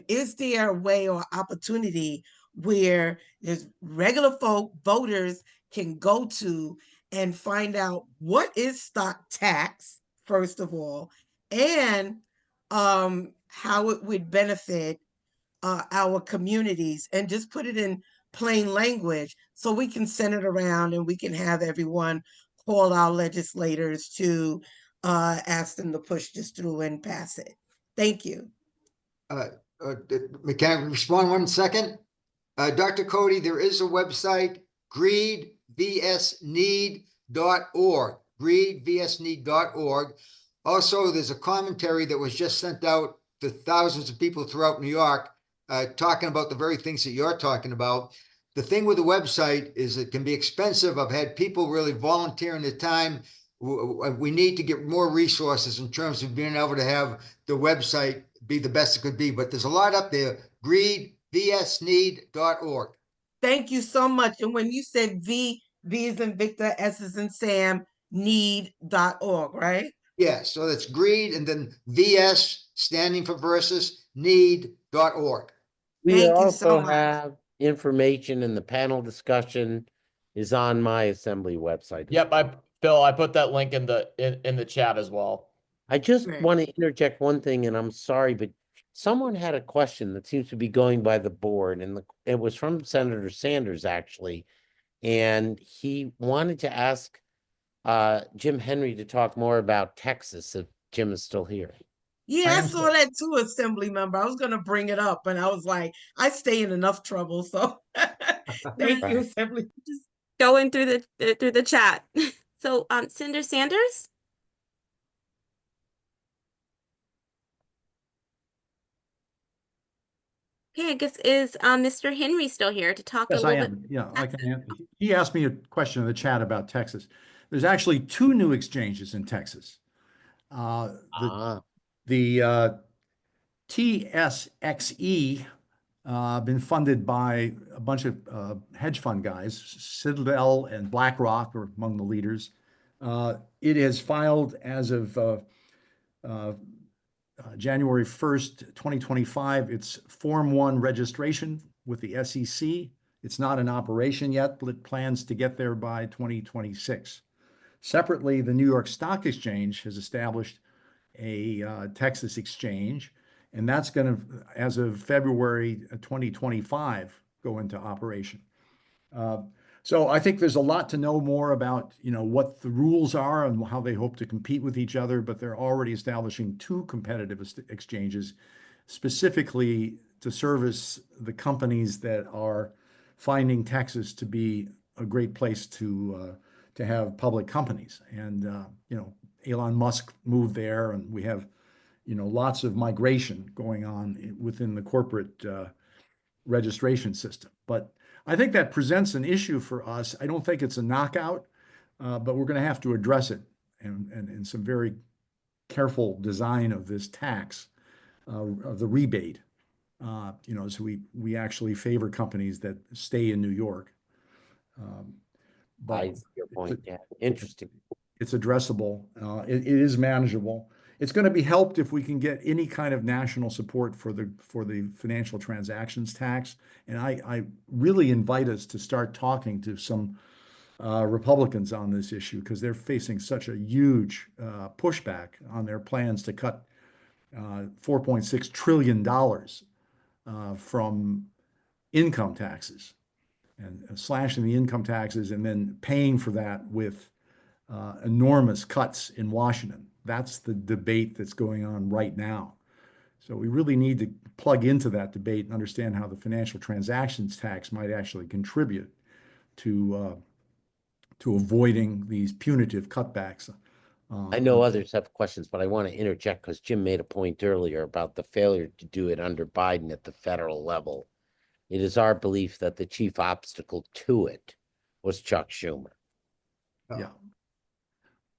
is there a way or opportunity where there's regular folk, voters can go to and find out what is stock tax, first of all, and how it would benefit our communities, and just put it in plain language so we can send it around and we can have everyone call our legislators to ask them to push this through and pass it. Thank you. Can I respond 1 second? Dr. Cody, there is a website, greedvsneed.org, greedvsneed.org. Also, there's a commentary that was just sent out to thousands of people throughout New York, talking about the very things that you're talking about. The thing with the website is it can be expensive. I've had people really volunteering their time. We need to get more resources in terms of being able to have the website be the best it could be, but there's a lot up there, greedvsneed.org. Thank you so much. And when you said V is in Victor, S is in Sam, need.org, right? Yeah, so that's greed and then VS standing for versus need.org. We Thank you so also much. have information, and the panel discussion is on my assembly website. Yep, Bill, I put that link in the chat as well. I just Great. want to interject one thing, and I'm sorry, but someone had a question that seems to be going by the board, and it was from Senator Sanders, actually. And he wanted to ask Jim Henry to talk more about Texas, if Jim is still here. Yeah, I I am saw that too, Assembly Member. I was going to bring it up, and I was like, I stay in enough trouble. So thank you, Right. Assembly. Just going through the chat. So, Senator Sanders? Okay, I guess is Mr. Henry still here to talk a Yes, I little bit? am. Yeah, he asked me a question in the chat about Texas. There's actually 2 new exchanges in Texas. The TSXE been funded by a bunch of hedge fund guys. Citadel and BlackRock are among the leaders. It has filed as of January 1st, 2025, its Form 1 registration with the SEC. It's not in operation yet, but it plans to get there by 2026. Separately, the New York Stock Exchange has established a Texas exchange, and that's going to, as of February 2025, go into operation. So I think there's a lot to know more about, what the rules are and how they hope to compete with each other, but they're already establishing 2 competitive exchanges specifically to service the companies that are finding Texas to be a great place to have public companies. And Elon Musk moved there, and we have lots of migration going on within the corporate registration system. But I think that presents an issue for us. I don't think it's a knockout, but we're going to have to address it and some very careful design of this tax, of the rebate. So we actually favor companies that stay in New York. But I see your point. Yeah, interesting. it's addressable. It is manageable. It's going to be helped if we can get any kind of national support for the financial transactions tax. And I really invite us to start talking to some Republicans on this issue, because they're facing such a huge pushback on their plans to cut $4.6 trillion from income taxes, and slashing the income taxes and then paying for that with enormous cuts in Washington. That's the debate that's going on right now. So we really need to plug into that debate and understand how the financial transactions tax might actually contribute to avoiding these punitive cutbacks I know others have questions, but I want to interject because Jim made a point earlier about the failure to do it under Biden at the federal level. It is our belief that the chief obstacle to it was Chuck Schumer. Yeah.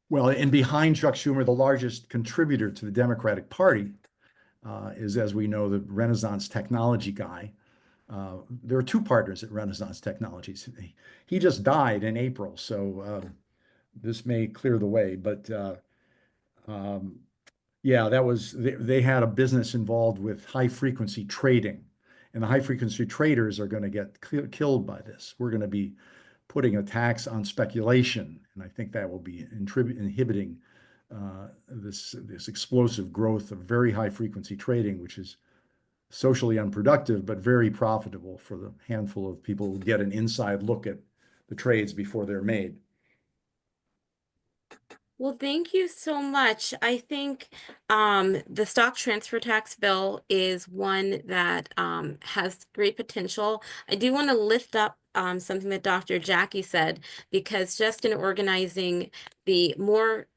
Well, and behind Chuck Schumer, the largest contributor to the Democratic Party is, as we know, the Renaissance Technology guy. There are two partners at Renaissance Technologies. He just died in April, so this may clear the way. But yeah, they had a business involved with high frequency trading, and the high frequency traders are going to get killed by this. We're going to be putting a tax on speculation, and I think that will be inhibiting this explosive growth of very high frequency trading, which is socially unproductive but very profitable for the handful of people who get an inside look at the trades before they're made. Well, thank you so much. I think the stock transfer tax bill is one that has great potential. I do want to lift up something that Dr. Jackie said, because just in organizing the more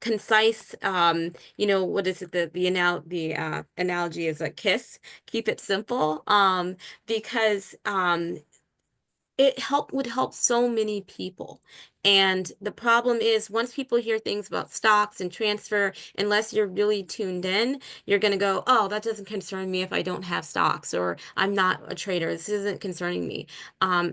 concise, what is it? The analogy is a KISS, keep it simple, because would help so many people. And the problem is, once people hear things about stocks and transfer, unless you're really tuned in, you're going to go, oh, that doesn't concern me if I don't have stocks, or I'm not a trader. This isn't concerning me.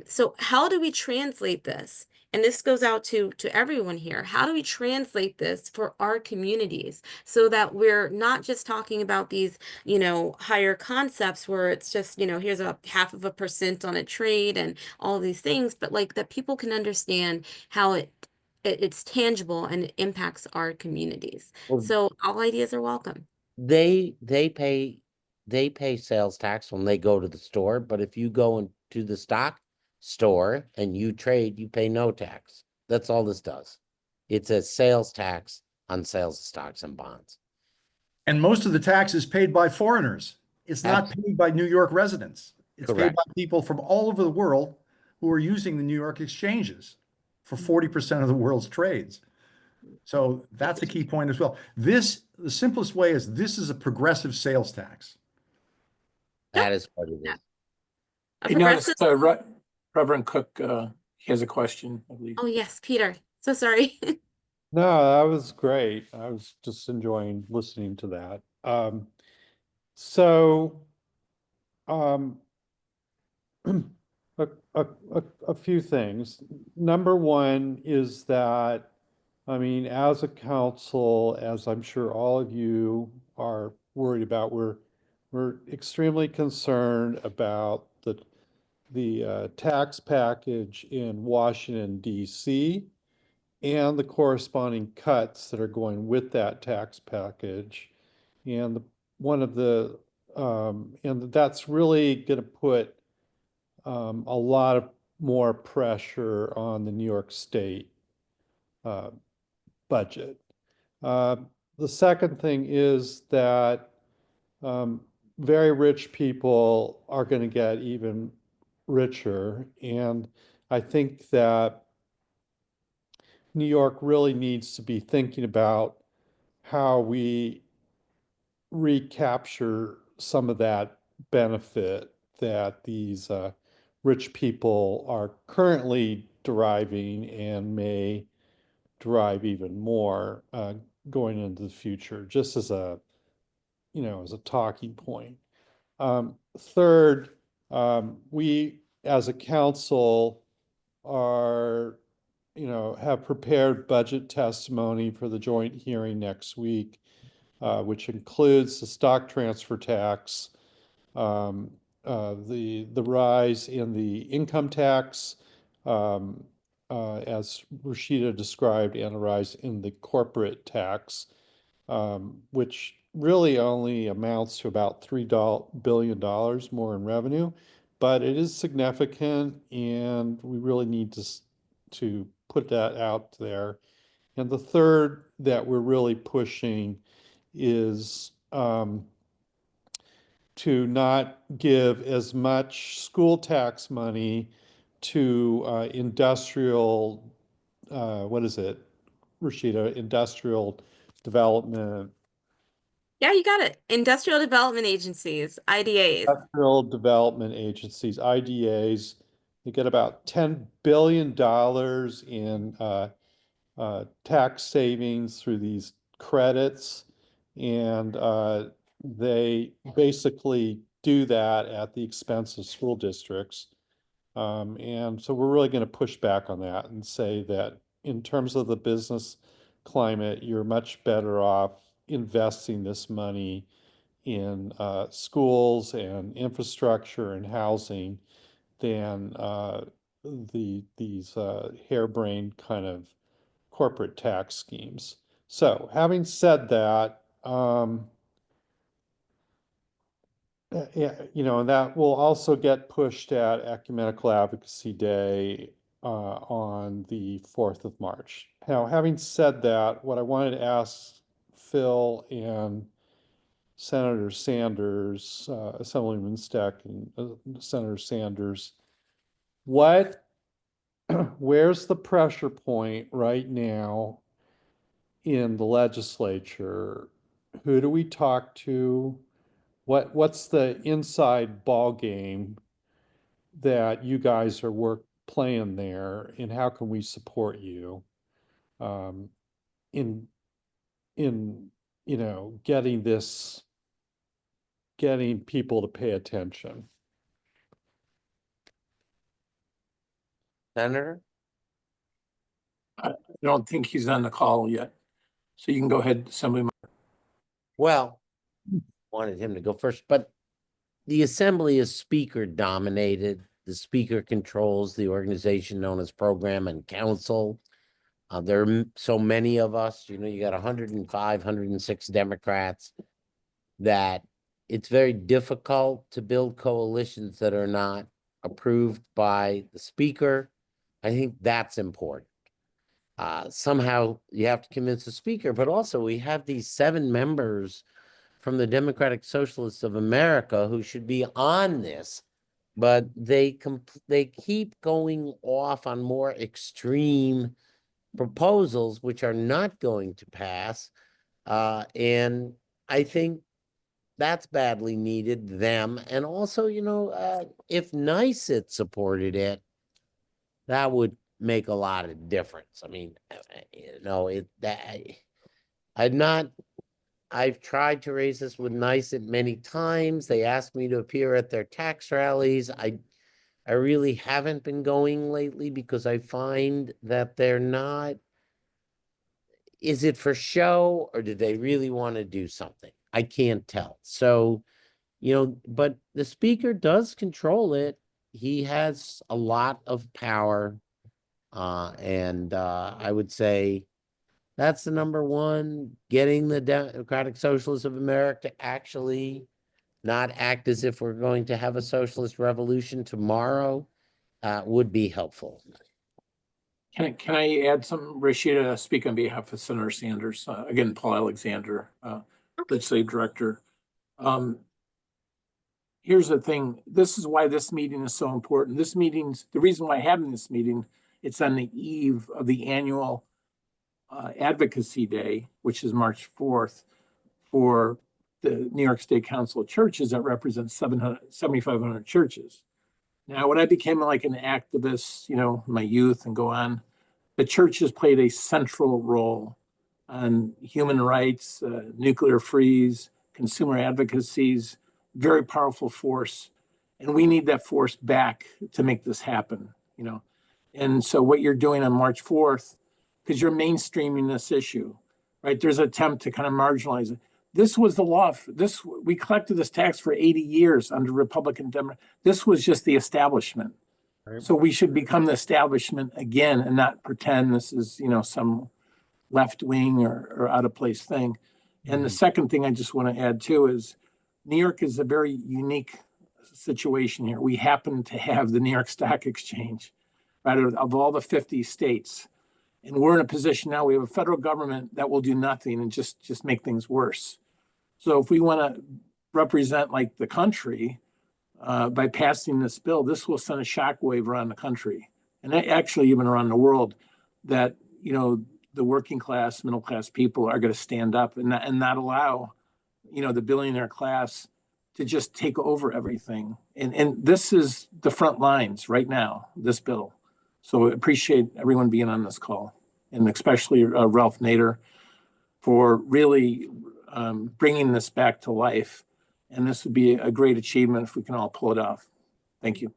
So how do we translate this? And this goes out to everyone here. How do we translate this for our communities so that we're not just talking about these, higher concepts where it's just, here's a 0.5% on a trade and all these things, but like that people can understand how it's tangible and it impacts our communities. Well, So all ideas are welcome. They pay sales tax when they go to the store, but if you go into the stock store and you trade, you pay no tax. That's all this does. It's a sales tax on sales of stocks and bonds. And most of the tax is paid by foreigners. It's not paid by New York residents. It's paid Correct. by people from all over the world who are using the New York exchanges for 40% of the world's trades. So that's a key point as well. The simplest way is this is a progressive sales tax. That is what it is. A I noticed progressive. Reverend Cook, he has a question, I believe. Oh yes, Peter. So sorry. No, that was great. I was just enjoying listening to that. So, um, a few things. Number one is that, I mean, as a council, as I'm sure all of you are worried about, we're extremely concerned about the tax package in Washington, D.C. and the corresponding cuts that are going with that tax package. And and that's really going to put a lot of more pressure on the New York State budget. The second thing is that very rich people are going to get even richer. And I think that New York really needs to be thinking about how we recapture some of that benefit that these rich people are currently deriving and may derive even more going into the future, just as as a talking point. Third, we as a council are, have prepared budget testimony for the joint hearing next week, which includes the stock transfer tax, the rise in the income tax, as Rashida described, and a rise in the corporate tax, which really only amounts to about $3 billion more in revenue, but it is significant, and we really need to put that out there. And the third that we're really pushing is to not give as much school tax money to industrial, what is it? Rashida, industrial development. Yeah, you got it. Industrial Development Agencies, IDAs. Industrial development agencies, IDAs, they get about $10 billion in tax savings through these credits. And they basically do that at the expense of school districts. And so we're really going to push back on that and say that in terms of the business climate, you're much better off investing this money in schools and infrastructure and housing than these harebrained kind of corporate tax schemes. So having said that, yeah, you know, that will also get pushed at Ecumenical Advocacy Day on the 4th of March. Now, having said that, what I wanted to ask Phil and Senator Sanders, Assemblyman Steck and Senator Sanders, where's the pressure point right now in the legislature? Who do we talk to? What's the inside ball game that you guys are playing there, and how can we support you in you know, getting people to pay attention? Senator? I don't think he's on the call yet. So you can go ahead, Assemblyman. Well, wanted him to go first, but the assembly is speaker dominated. The speaker controls the organization known as Program and Council. There are so many of us, you know, you got 105, 106 Democrats, that it's very difficult to build coalitions that are not approved by the speaker. I think that's important. Somehow you have to convince the speaker, but also we have these 7 members from the Democratic Socialists of America who should be on this, but they keep going off on more extreme proposals which are not going to pass. And I think that's badly needed, them. And also, you know, if NYSET supported it, that would make a lot of difference. I mean, you know, I've tried to raise this with NYSET many times. They asked me to appear at their tax rallies. I really haven't been going lately because I find that they're not. Is it for show, or do they really want to do something? I can't tell. So, you know, but the speaker does control it. He has a lot of power. And I would say that's the number one, getting the Democratic Socialists of America to actually not act as if we're going to have a socialist revolution tomorrow would be helpful. Can I add some, Rashida, speak on behalf of Senator Sanders? Again, Paul Alexander, Legislative Director. Here's the thing. This is why this meeting is so important. The reason why having this meeting, it's on the eve of the annual Advocacy Day, which is March 4th, for the New York State Council of Churches that represents 7,500 churches. Now, when I became like an activist, you know, in my youth and go on, the church has played a central role on human rights, nuclear freeze, consumer advocacies, very powerful force. And we need that force back to make this happen, you know. And so what you're doing on March 4th, because you're mainstreaming this issue, right? There's an attempt to kind of marginalize it. This was the law. We collected this tax for 80 years under Republican Democrat. This was just the establishment. Right. So we should become the establishment again and not pretend this is, you know, some left wing or out of place thing. And the second thing I just want to add too is New York is a very unique situation here. We happen to have the New York Stock Exchange, right, of all the 50 states. And we're in a position now, we have a federal government that will do nothing and just make things worse. So if we want to represent like the country by passing this bill, this will send a shockwave around the country and actually even around the world that, you know, the working class, middle class people are going to stand up and not allow, the billionaire class to just take over everything. And this is the front lines right now, this bill. So I appreciate everyone being on this call, and especially Ralph Nader for really bringing this back to life. And this would be a great achievement if we can all pull it off. Thank you.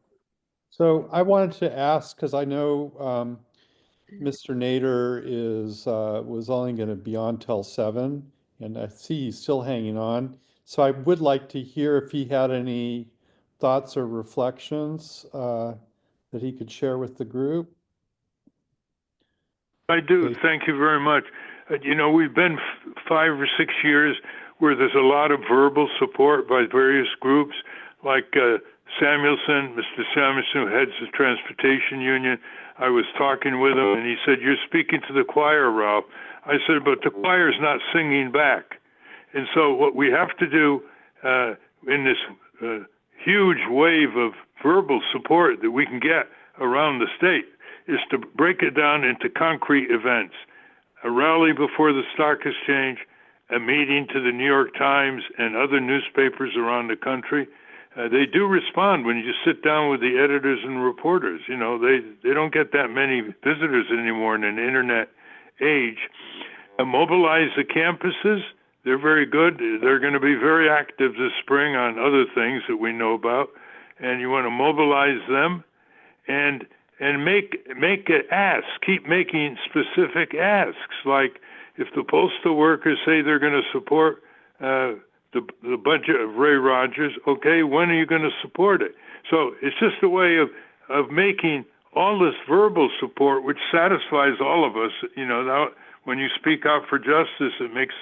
So I wanted to ask, because I know Mr. Nader was only going to be on till 7, and I see he's still hanging on. So I would like to hear if he had any thoughts or reflections that he could share with the group. I do. Okay. Thank you very much. We've been 5 or 6 years where there's a lot of verbal support by various groups, like Samuelson, Mr. Samuelson, who heads the Transportation Union. I was talking with him, and he said, "You're speaking to the choir, Ralph." I said, "But the choir's not singing back." And so what we have to do in this huge wave of verbal support that we can get around the state is to break it down into concrete events. A rally before the stock exchange, a meeting to the New York Times and other newspapers around the country. They do respond when you just sit down with the editors and reporters. They don't get that many visitors anymore in an internet age. Mobilize the campuses. They're very good. They're going to be very active this spring on other things that we know about. And you want to mobilize them and make it asks. Keep making specific asks. Like if the postal workers say they're going to support the budget of Ray Rogers, okay, when are you going to support it? So it's just a way of making all this verbal support, which satisfies all of us. Now, when you speak out for justice, it makes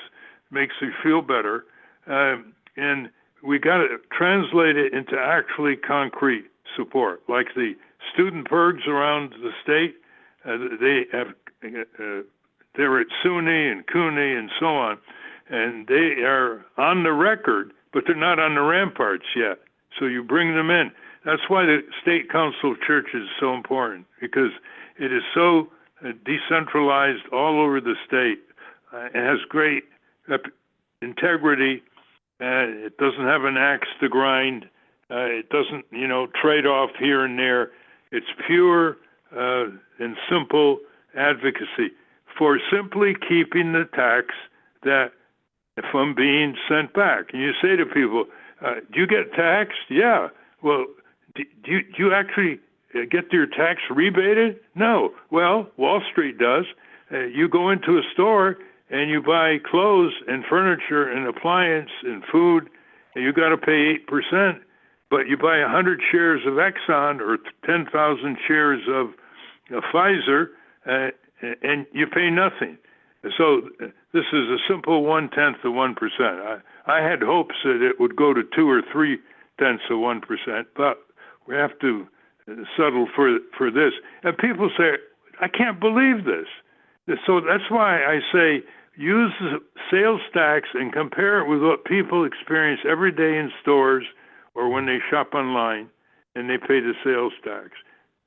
you feel better. And we got to translate it into actually concrete support, like the student purgs around the state. They're at SUNY and CUNY and so on, and they are on the record, but they're not on the ramparts yet. So you bring them in. That's why the State Council of Churches is so important, because it is so decentralized all over the state. It has great integrity. It doesn't have an axe to grind. It doesn't, trade off here and there. It's pure and simple advocacy for simply keeping the tax that from being sent back. And you say to people, do you get taxed? Yeah. Well, do you actually get your tax rebated? No. Well, Wall Street does. You go into a store and you buy clothes and furniture and appliance and food, and you got to pay 8%. But you buy 100 shares of Exxon or 10,000 shares of Pfizer, and you pay nothing. So this is a simple 1/10 of 1%. I had hopes that it would go to 2 or 3 tenths of 1%, but we have to settle for this. And people say, "I can't believe this." So that's why I say use the sales tax and compare it with what people experience every day in stores or when they shop online and they pay the sales tax.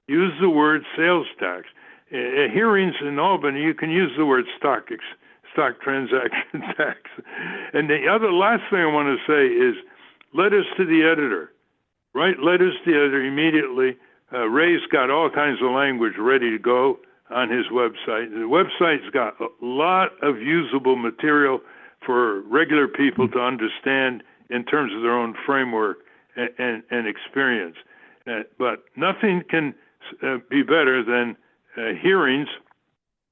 Use the word sales tax. Hearings in Albany, you can use the word stock transaction tax. And the last thing I want to say is letters to the editor. Write letters to the editor immediately. Ray's got all kinds of language ready to go on his website. The website's got a lot of usable material for regular people to understand in terms of their own framework and experience. But nothing can be better than hearings.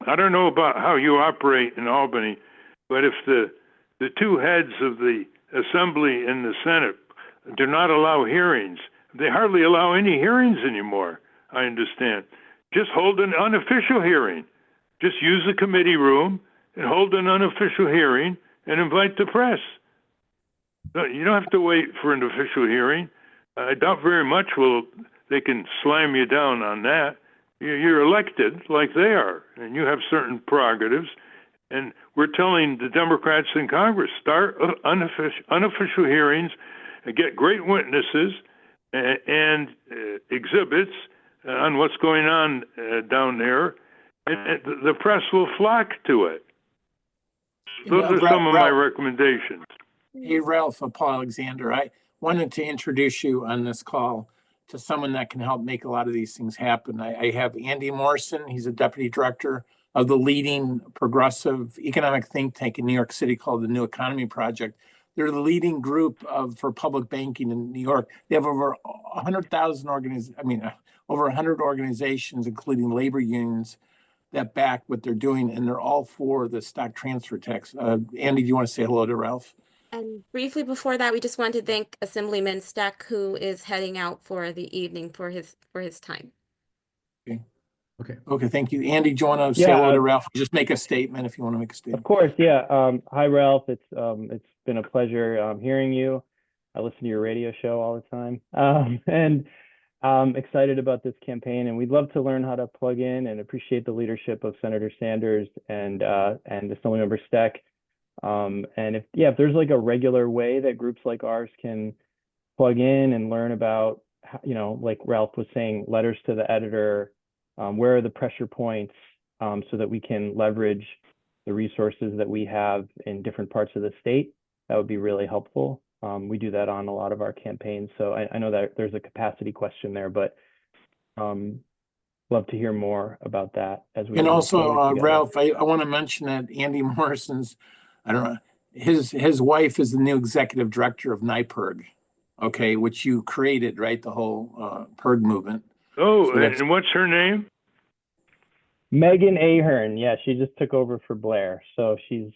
I don't know about how you operate in Albany, but if the two heads of the Assembly and the Senate do not allow hearings, they hardly allow any hearings anymore, I understand. Just hold an unofficial hearing. Just use the committee room and hold an unofficial hearing and invite the press. You don't have to wait for an official hearing. I doubt very much they can slam you down on that. You're elected like they are, and you have certain prerogatives. And we're telling the Democrats in Congress, start unofficial hearings, and get great witnesses and exhibits on what's going on down there. and the press will flock to it. Those are some of my recommendations. Hey, Ralph, Paul Alexander, I wanted to introduce you on this call to someone that can help make a lot of these things happen. I have Andy Morrison. He's a deputy director of the leading progressive economic think tank in New York City called the New Economy Project. They're the leading group for public banking in New York. They have over 100,000 over 100 organizations, including labor unions, that back what they're doing, and they're all for the stock transfer tax. Andy, do you want to say hello to Ralph? And briefly before that, we just want to thank Assemblyman Steck, who is heading out for the evening for his time. Okay, thank you. Andy, do you want to say hello to Ralph? Just make a statement if you want to make a statement. Of course, yeah. Hi, Ralph. It's been a pleasure hearing you. I listen to your radio show all the time, and I'm excited about this campaign. And we'd love to learn how to plug in, and appreciate the leadership of Senator Sanders and Assemblymember Steck. And if there's like a regular way that groups like ours can plug in and learn about, like Ralph was saying, letters to the editor, where are the pressure points, so that we can leverage the resources that we have in different parts of the state, that would be really helpful. We do that on a lot of our campaigns. So I know that there's a capacity question there, but love to hear more about that as we. And also, Ralph, I want to mention that Andy Morrison's, I don't know, his wife is the new executive director of NYPIRG, okay, which you created, right? The whole PIRG movement. Oh, so and what's her name? Megan Ahern. Yeah, she just took over for Blair. So she's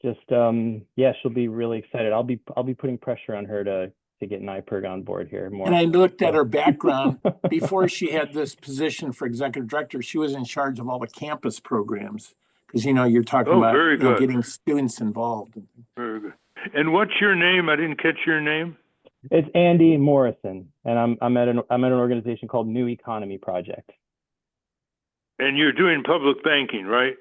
just, she'll be really excited. I'll be putting pressure on her to get NYPIRG on board here more. And I looked at her background. Before she had this position for executive director, she was in charge of all the campus programs. Because, you're talking about getting students involved. Very good. And what's your name? I didn't catch your name. It's Andy Morrison, and I'm at an organization called New Economy Project. And you're doing public banking, right?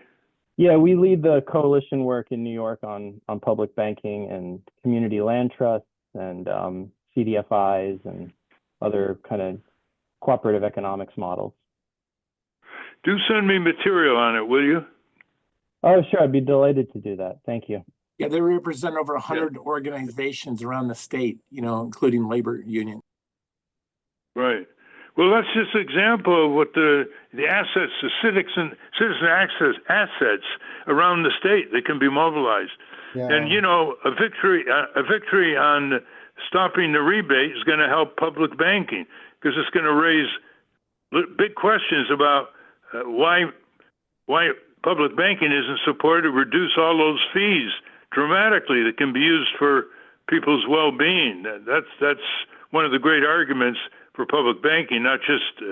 Yeah, we lead the coalition work in New York on public banking and community land trusts and CDFIs and other kind of cooperative economics models. Do send me material on it, will you? Oh, sure. I'd be delighted to do that. Thank you. Yeah, they represent over 100 organizations around the state, including labor unions. Right. Well, that's just an example of what the assets, the citizen access assets around the state that can be mobilized. Yeah. And a victory on stopping the rebate is going to help public banking, because it's going to raise big questions about why public banking isn't supported to reduce all those fees dramatically that can be used for people's well-being. That's one of the great arguments for public banking, not just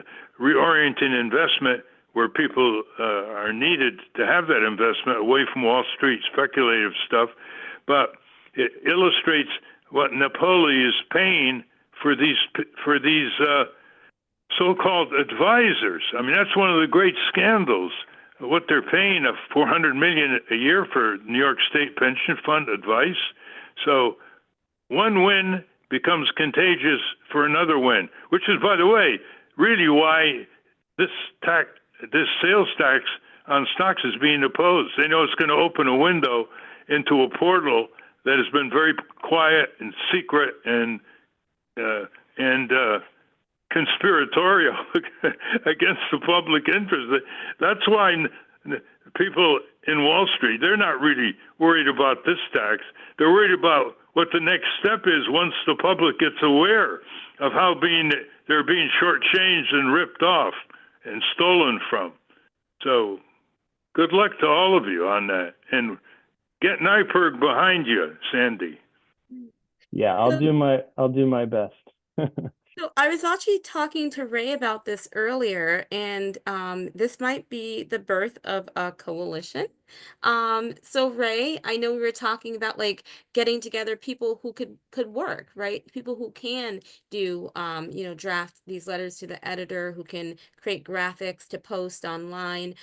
reorienting investment where people are needed to have that investment away from Wall Street speculative stuff, but it illustrates what Napoli is paying for these so-called advisors. I mean, that's one of the great scandals. What they're paying of $400 million a year for New York State Pension Fund advice. So one win becomes contagious for another win, which is, by the way, really why this sales tax on stocks is being opposed. They know it's going to open a window into a portal that has been very quiet and secret and conspiratorial against the public interest. That's why people in Wall Street, they're not really worried about this tax. They're worried about what the next step is once the public gets aware of how they're being shortchanged and ripped off and stolen from. So good luck to all of you on that. And get NYPIRG behind you, Sandy. Yeah, I'll do my best. So I was actually talking to Ray about this earlier, and this might be the birth of a coalition. So Ray, I know we were talking about like getting together people who could work, right? People who can do, draft these letters to the editor, who can create graphics to post online,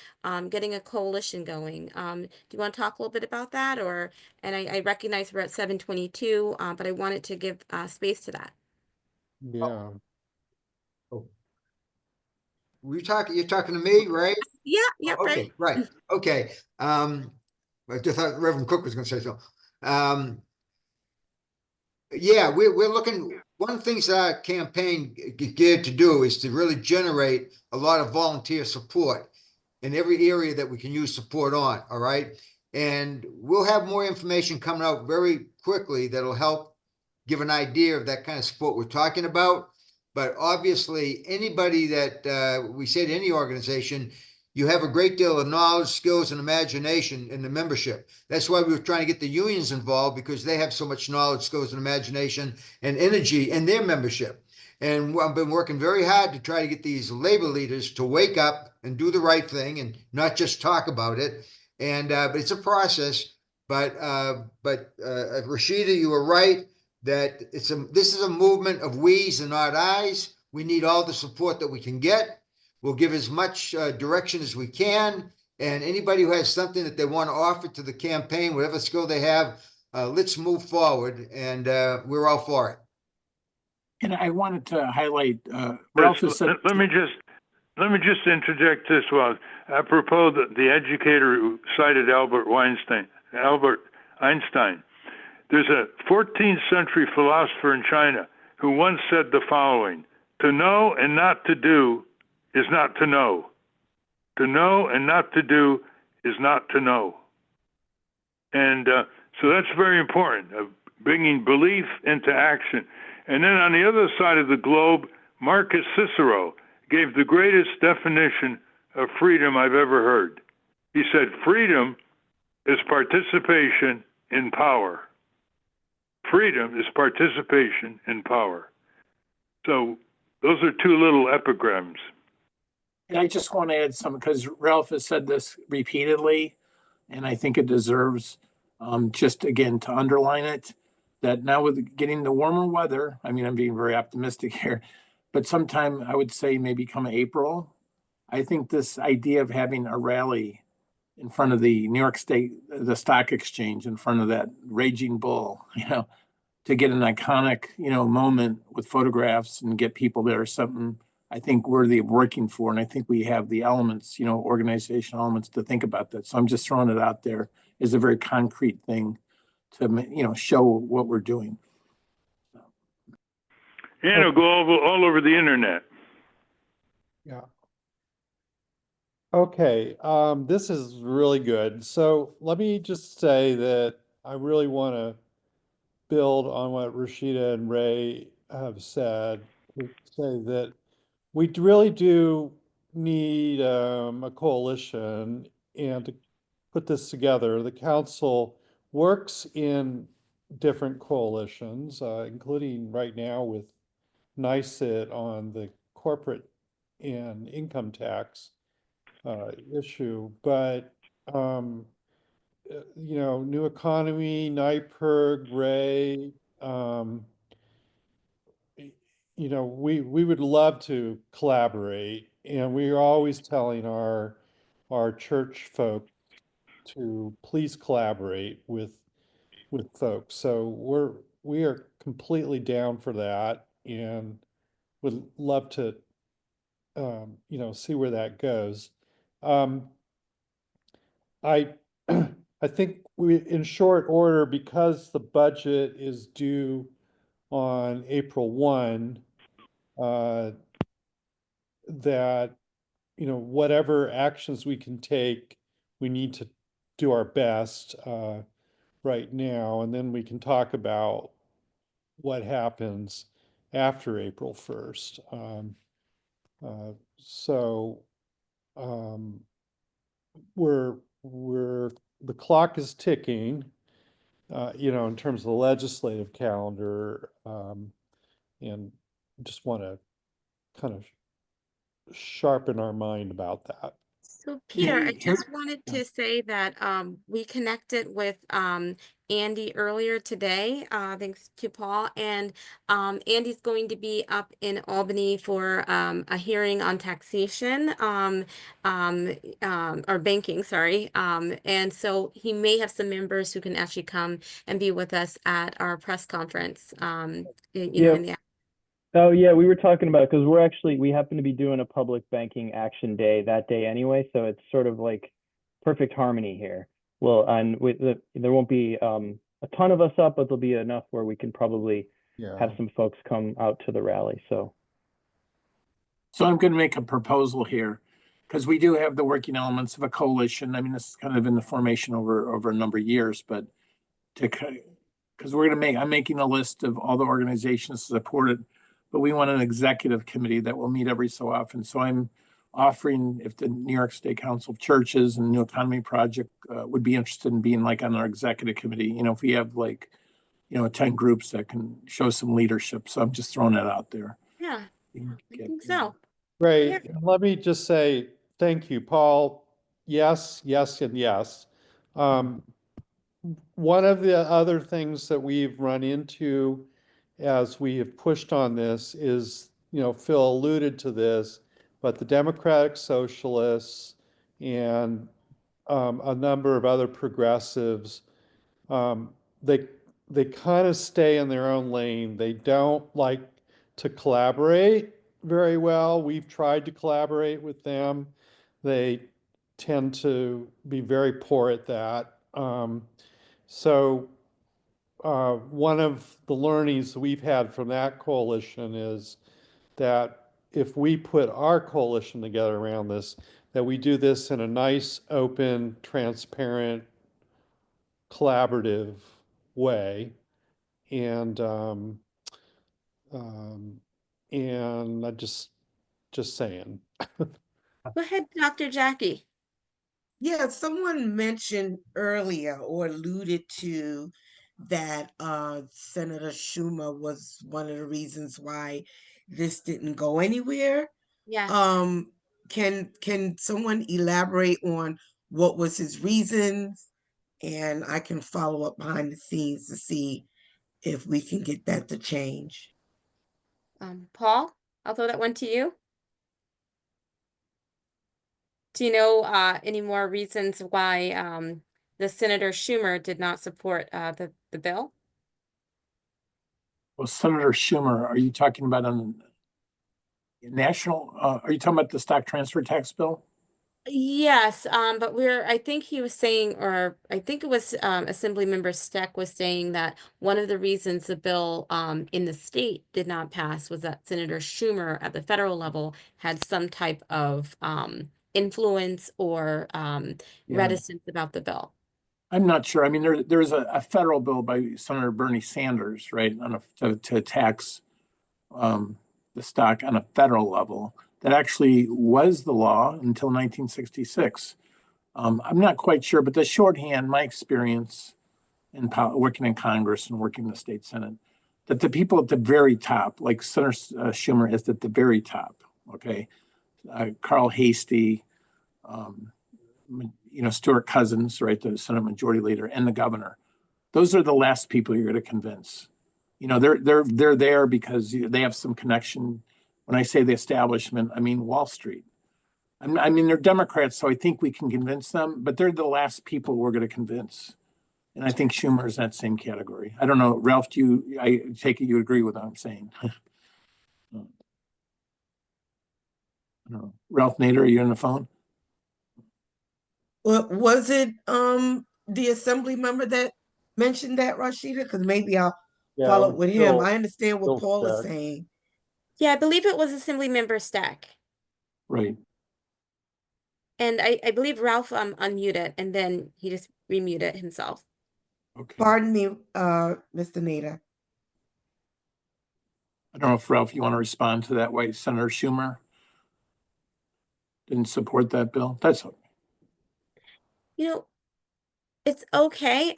getting a coalition going. Do you want to talk a little bit about that? And I recognize we're at 7:22, but I wanted to give space to that. Yeah. You're talking to me, right? Yeah, yeah, Oh, okay, right, okay. I just thought Reverend Cook was gonna say so. Yeah, we're looking, one of the things that our campaign geared to do is to really generate a lot of volunteer support in every area that we can use support on, all right? And we'll have more information coming out very quickly that'll help give an idea of that kind of support we're talking about. But obviously, anybody that we say to any organization, you have a great deal of knowledge, skills, and imagination in the membership. That's why we were trying to get the unions involved, because they have so much knowledge, skills, and imagination and energy in their membership. And I've been working very hard to try to get these labor leaders to wake up and do the right thing and not just talk about it. And but it's a process. But Rashida, you were right that this is a movement of we's and not I's. We need all the support that we can get. We'll give as much direction as we can. And anybody who has something that they want to offer to the campaign, whatever skill they have, let's move forward. And we're all for it. And I wanted to highlight, Ralph has said. Let me just interject this one. Apropos the educator who cited Albert Einstein. There's a 14th century philosopher in China who once said the following: to know and not to do is not to know. To know and not to do is not to know. And so that's very important, of bringing belief into action. And then on the other side of the globe, Marcus Cicero gave the greatest definition of freedom I've ever heard. He said, freedom is participation in power. Freedom is participation in power. So those are two little epigrams. And I just want to add something, because Ralph has said this repeatedly, and I think it deserves just again to underline it, that now with getting the warmer weather, I mean, I'm being very optimistic here, but sometime I would say maybe come April, I think this idea of having a rally in front of the New York State, the stock exchange, in front of that raging bull, to get an iconic, moment with photographs and get people there, something I think worthy of working for. And I think we have the elements, organizational elements to think about that. So I'm just throwing it out there as a very concrete thing to, show what we're doing. And it'll go all over the internet. Yeah. Okay, this is really good. So let me just say that I really want to build on what Rashida and Ray have said, to say that we really do need a coalition, and to put this together, the council works in different coalitions, including right now with NYSIT on the corporate and income tax issue, but New Economy, NYPIRG, Ray, we would love to collaborate, and we are always telling our church folk to please collaborate with folks. So we are completely down for that, and would love to see where that goes. I I think in short order, because the budget is due on April 1, that whatever actions we can take, we need to do our best right now, and then we can talk about what happens after April 1st. So the clock is ticking, in terms of the legislative calendar, and just want to kind of sharpen our mind about that. So Peter, I just wanted to say that we connected with Andy earlier today, thanks to Paul, and Andy's going to be up in Albany for a hearing on taxation, or banking, sorry. And so he may have some members who can actually come and be with us at our press conference, in the Oh yeah, we were talking about because we happen to be doing a public banking action day that day anyway, so it's sort of like perfect harmony here. Well, and there won't be a ton of us up, but there'll be enough where we can probably have Yeah. some folks come out to the rally. So So I'm going to make a proposal here, because we do have the working elements of a coalition. I mean, this is kind of in the formation over a number of years, but because I'm making a list of all the organizations supported, but we want an executive committee that will meet every so often. So I'm offering, if the New York State Council of Churches and New Economy Project would be interested in being like on our executive committee, if we have like, 10 groups that can show some leadership. So I'm just throwing that out there. Yeah, You I can think get- so. Great. Yeah. And let me just say, thank you, Paul. Yes, yes, and yes. One of the other things that we've run into as we have pushed on this is, Phil alluded to this, but the Democratic Socialists and a number of other progressives, they they kind of stay in their own lane. They don't like to collaborate very well. We've tried to collaborate with them. They tend to be very poor at that. So one of the learnings we've had from that coalition is that if we put our coalition together around this, that we do this in a nice, open, transparent, collaborative way. And um, and I just saying. Go ahead, Dr. Jackie. Yeah, someone mentioned earlier or alluded to that Senator Schumer was one of the reasons why this didn't go anywhere. Yes. Can someone elaborate on what was his reasons? And I can follow up behind the scenes to see if we can get that to change. Paul, I'll throw that one to you. Do you know any more reasons why the Senator Schumer did not support the bill? Well, Senator Schumer, are you talking about on national, are you talking about the stock transfer tax bill? Yes, but I think he was saying, or I think it was Assemblymember Steck was saying that one of the reasons the bill in the state did not pass was that Senator Schumer at the federal level had some type of influence or reticence about the bill. I'm not sure. I mean, there's a federal bill by Senator Bernie Sanders, right, to tax the stock on a federal level that actually was the law until 1966. I'm not quite sure, but the shorthand, my experience in working in Congress and working in the state Senate, that the people at the very top, like Senator Schumer is at the very top, okay? Carl Hastie, Stuart Cousins, right, the Senate Majority Leader, and the governor. Those are the last people you're going to convince. They're there because they have some connection. When I say the establishment, I mean Wall Street. I mean, they're Democrats, so I think we can convince them, but they're the last people we're going to convince. And I think Schumer is that same category. I don't know, Ralph, I take it you agree with what I'm saying. Ralph Nader, are you on the phone? Was it the assembly member that mentioned that, Rashida? Because maybe I'll follow up with him. I understand what Paul is saying. Yeah, I believe it was Assemblymember Steck. Right. And I believe Ralph unmuted and then he just remuted himself. Okay. Pardon me, Mr. Nader. I don't know if Ralph, you want to respond to that, why Senator Schumer didn't support that bill? That's okay. It's okay.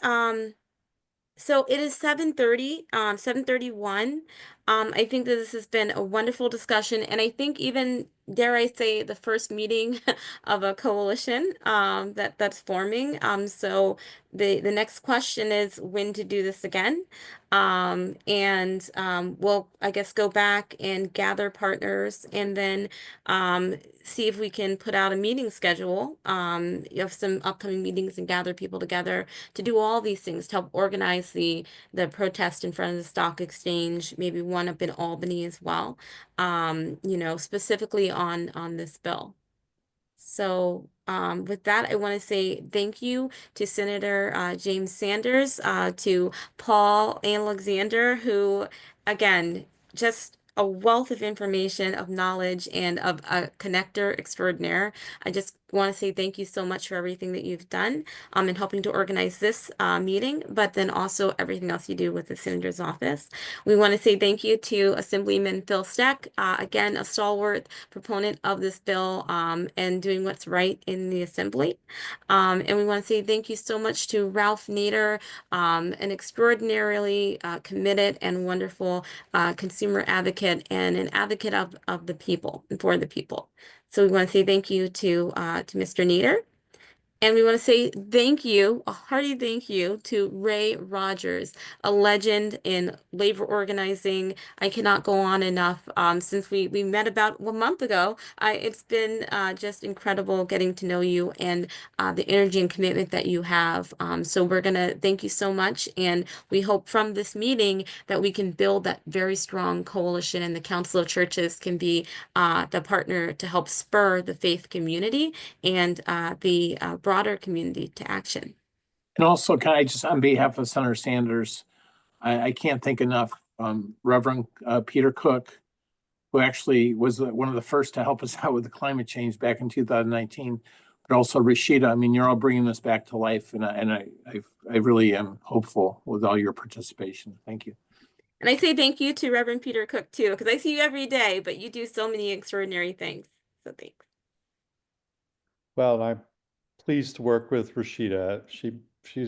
So it is 7:30, 7:31. I think that this has been a wonderful discussion, and I think even, dare I say, the first meeting of a coalition that's forming. So the next question is when to do this again. And we'll, I guess, go back and gather partners and then see if we can put out a meeting schedule. You have some upcoming meetings and gather people together to do all these things to help organize the protest in front of the stock exchange, maybe one one up in Albany as well, you know, specifically on this bill. So with that, I want to say thank you to Senator James Sanders, to Paul Alexander, who, again, just a wealth of information, of knowledge, and of a connector extraordinaire. I just want to say thank you so much for everything that you've done in helping to organize this meeting, but then also everything else you do with the Senator's office. We want to say thank you to Assemblyman Phil Steck, again, a stalwart proponent of this bill and doing what's right in the Assembly. And we want to say thank you so much to Ralph Nader, an extraordinarily committed and wonderful consumer advocate and an advocate of the people and for the people. So we want to say thank you to Mr. Nader. And we want to say thank you, a hearty thank you to Ray Rogers, a legend in labor organizing. I cannot go on enough. Since we met about a month ago, it's been just incredible getting to know you and the energy and commitment that you have. So we're going to thank you so much. And we hope from this meeting that we can build that very strong coalition, and the Council of Churches can be the partner to help spur the faith community and the broader community to action. And also, can I just, on behalf of Senator Sanders, I can't thank enough Reverend Peter Cook, who actually was one of the first to help us out with the climate change back in 2019, but also Rashida. I mean, you're all bringing this back to life, and I really am hopeful with all your participation. Thank you. And I say thank you to Reverend Peter Cook too, because I see you every day, but you do so many extraordinary things. So thanks. Well, I'm pleased to work with Rashida. She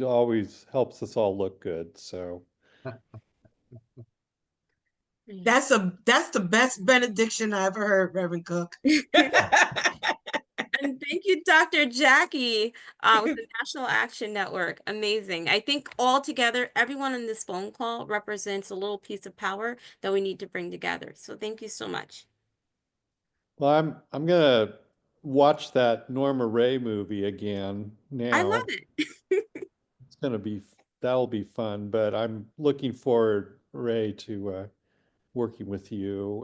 always helps us all look good, so. That's the best benediction I ever heard, Reverend Cook. And thank you, Dr. Jackie, with the National Action Network. Amazing. I think all together, everyone on this phone call represents a little piece of power that we need to bring together. So thank you so much. Well, I'm gonna watch that Norma Ray movie again now. I love it. It's gonna be, that'll be fun, but I'm looking forward, Ray, to working with you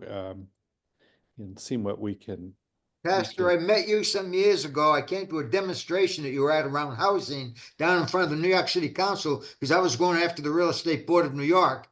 and seeing what we can. Pastor, I met you some years ago. I came to a demonstration that you were at around housing down in front of the New York City Council because I was going after the Real Estate Board of New York.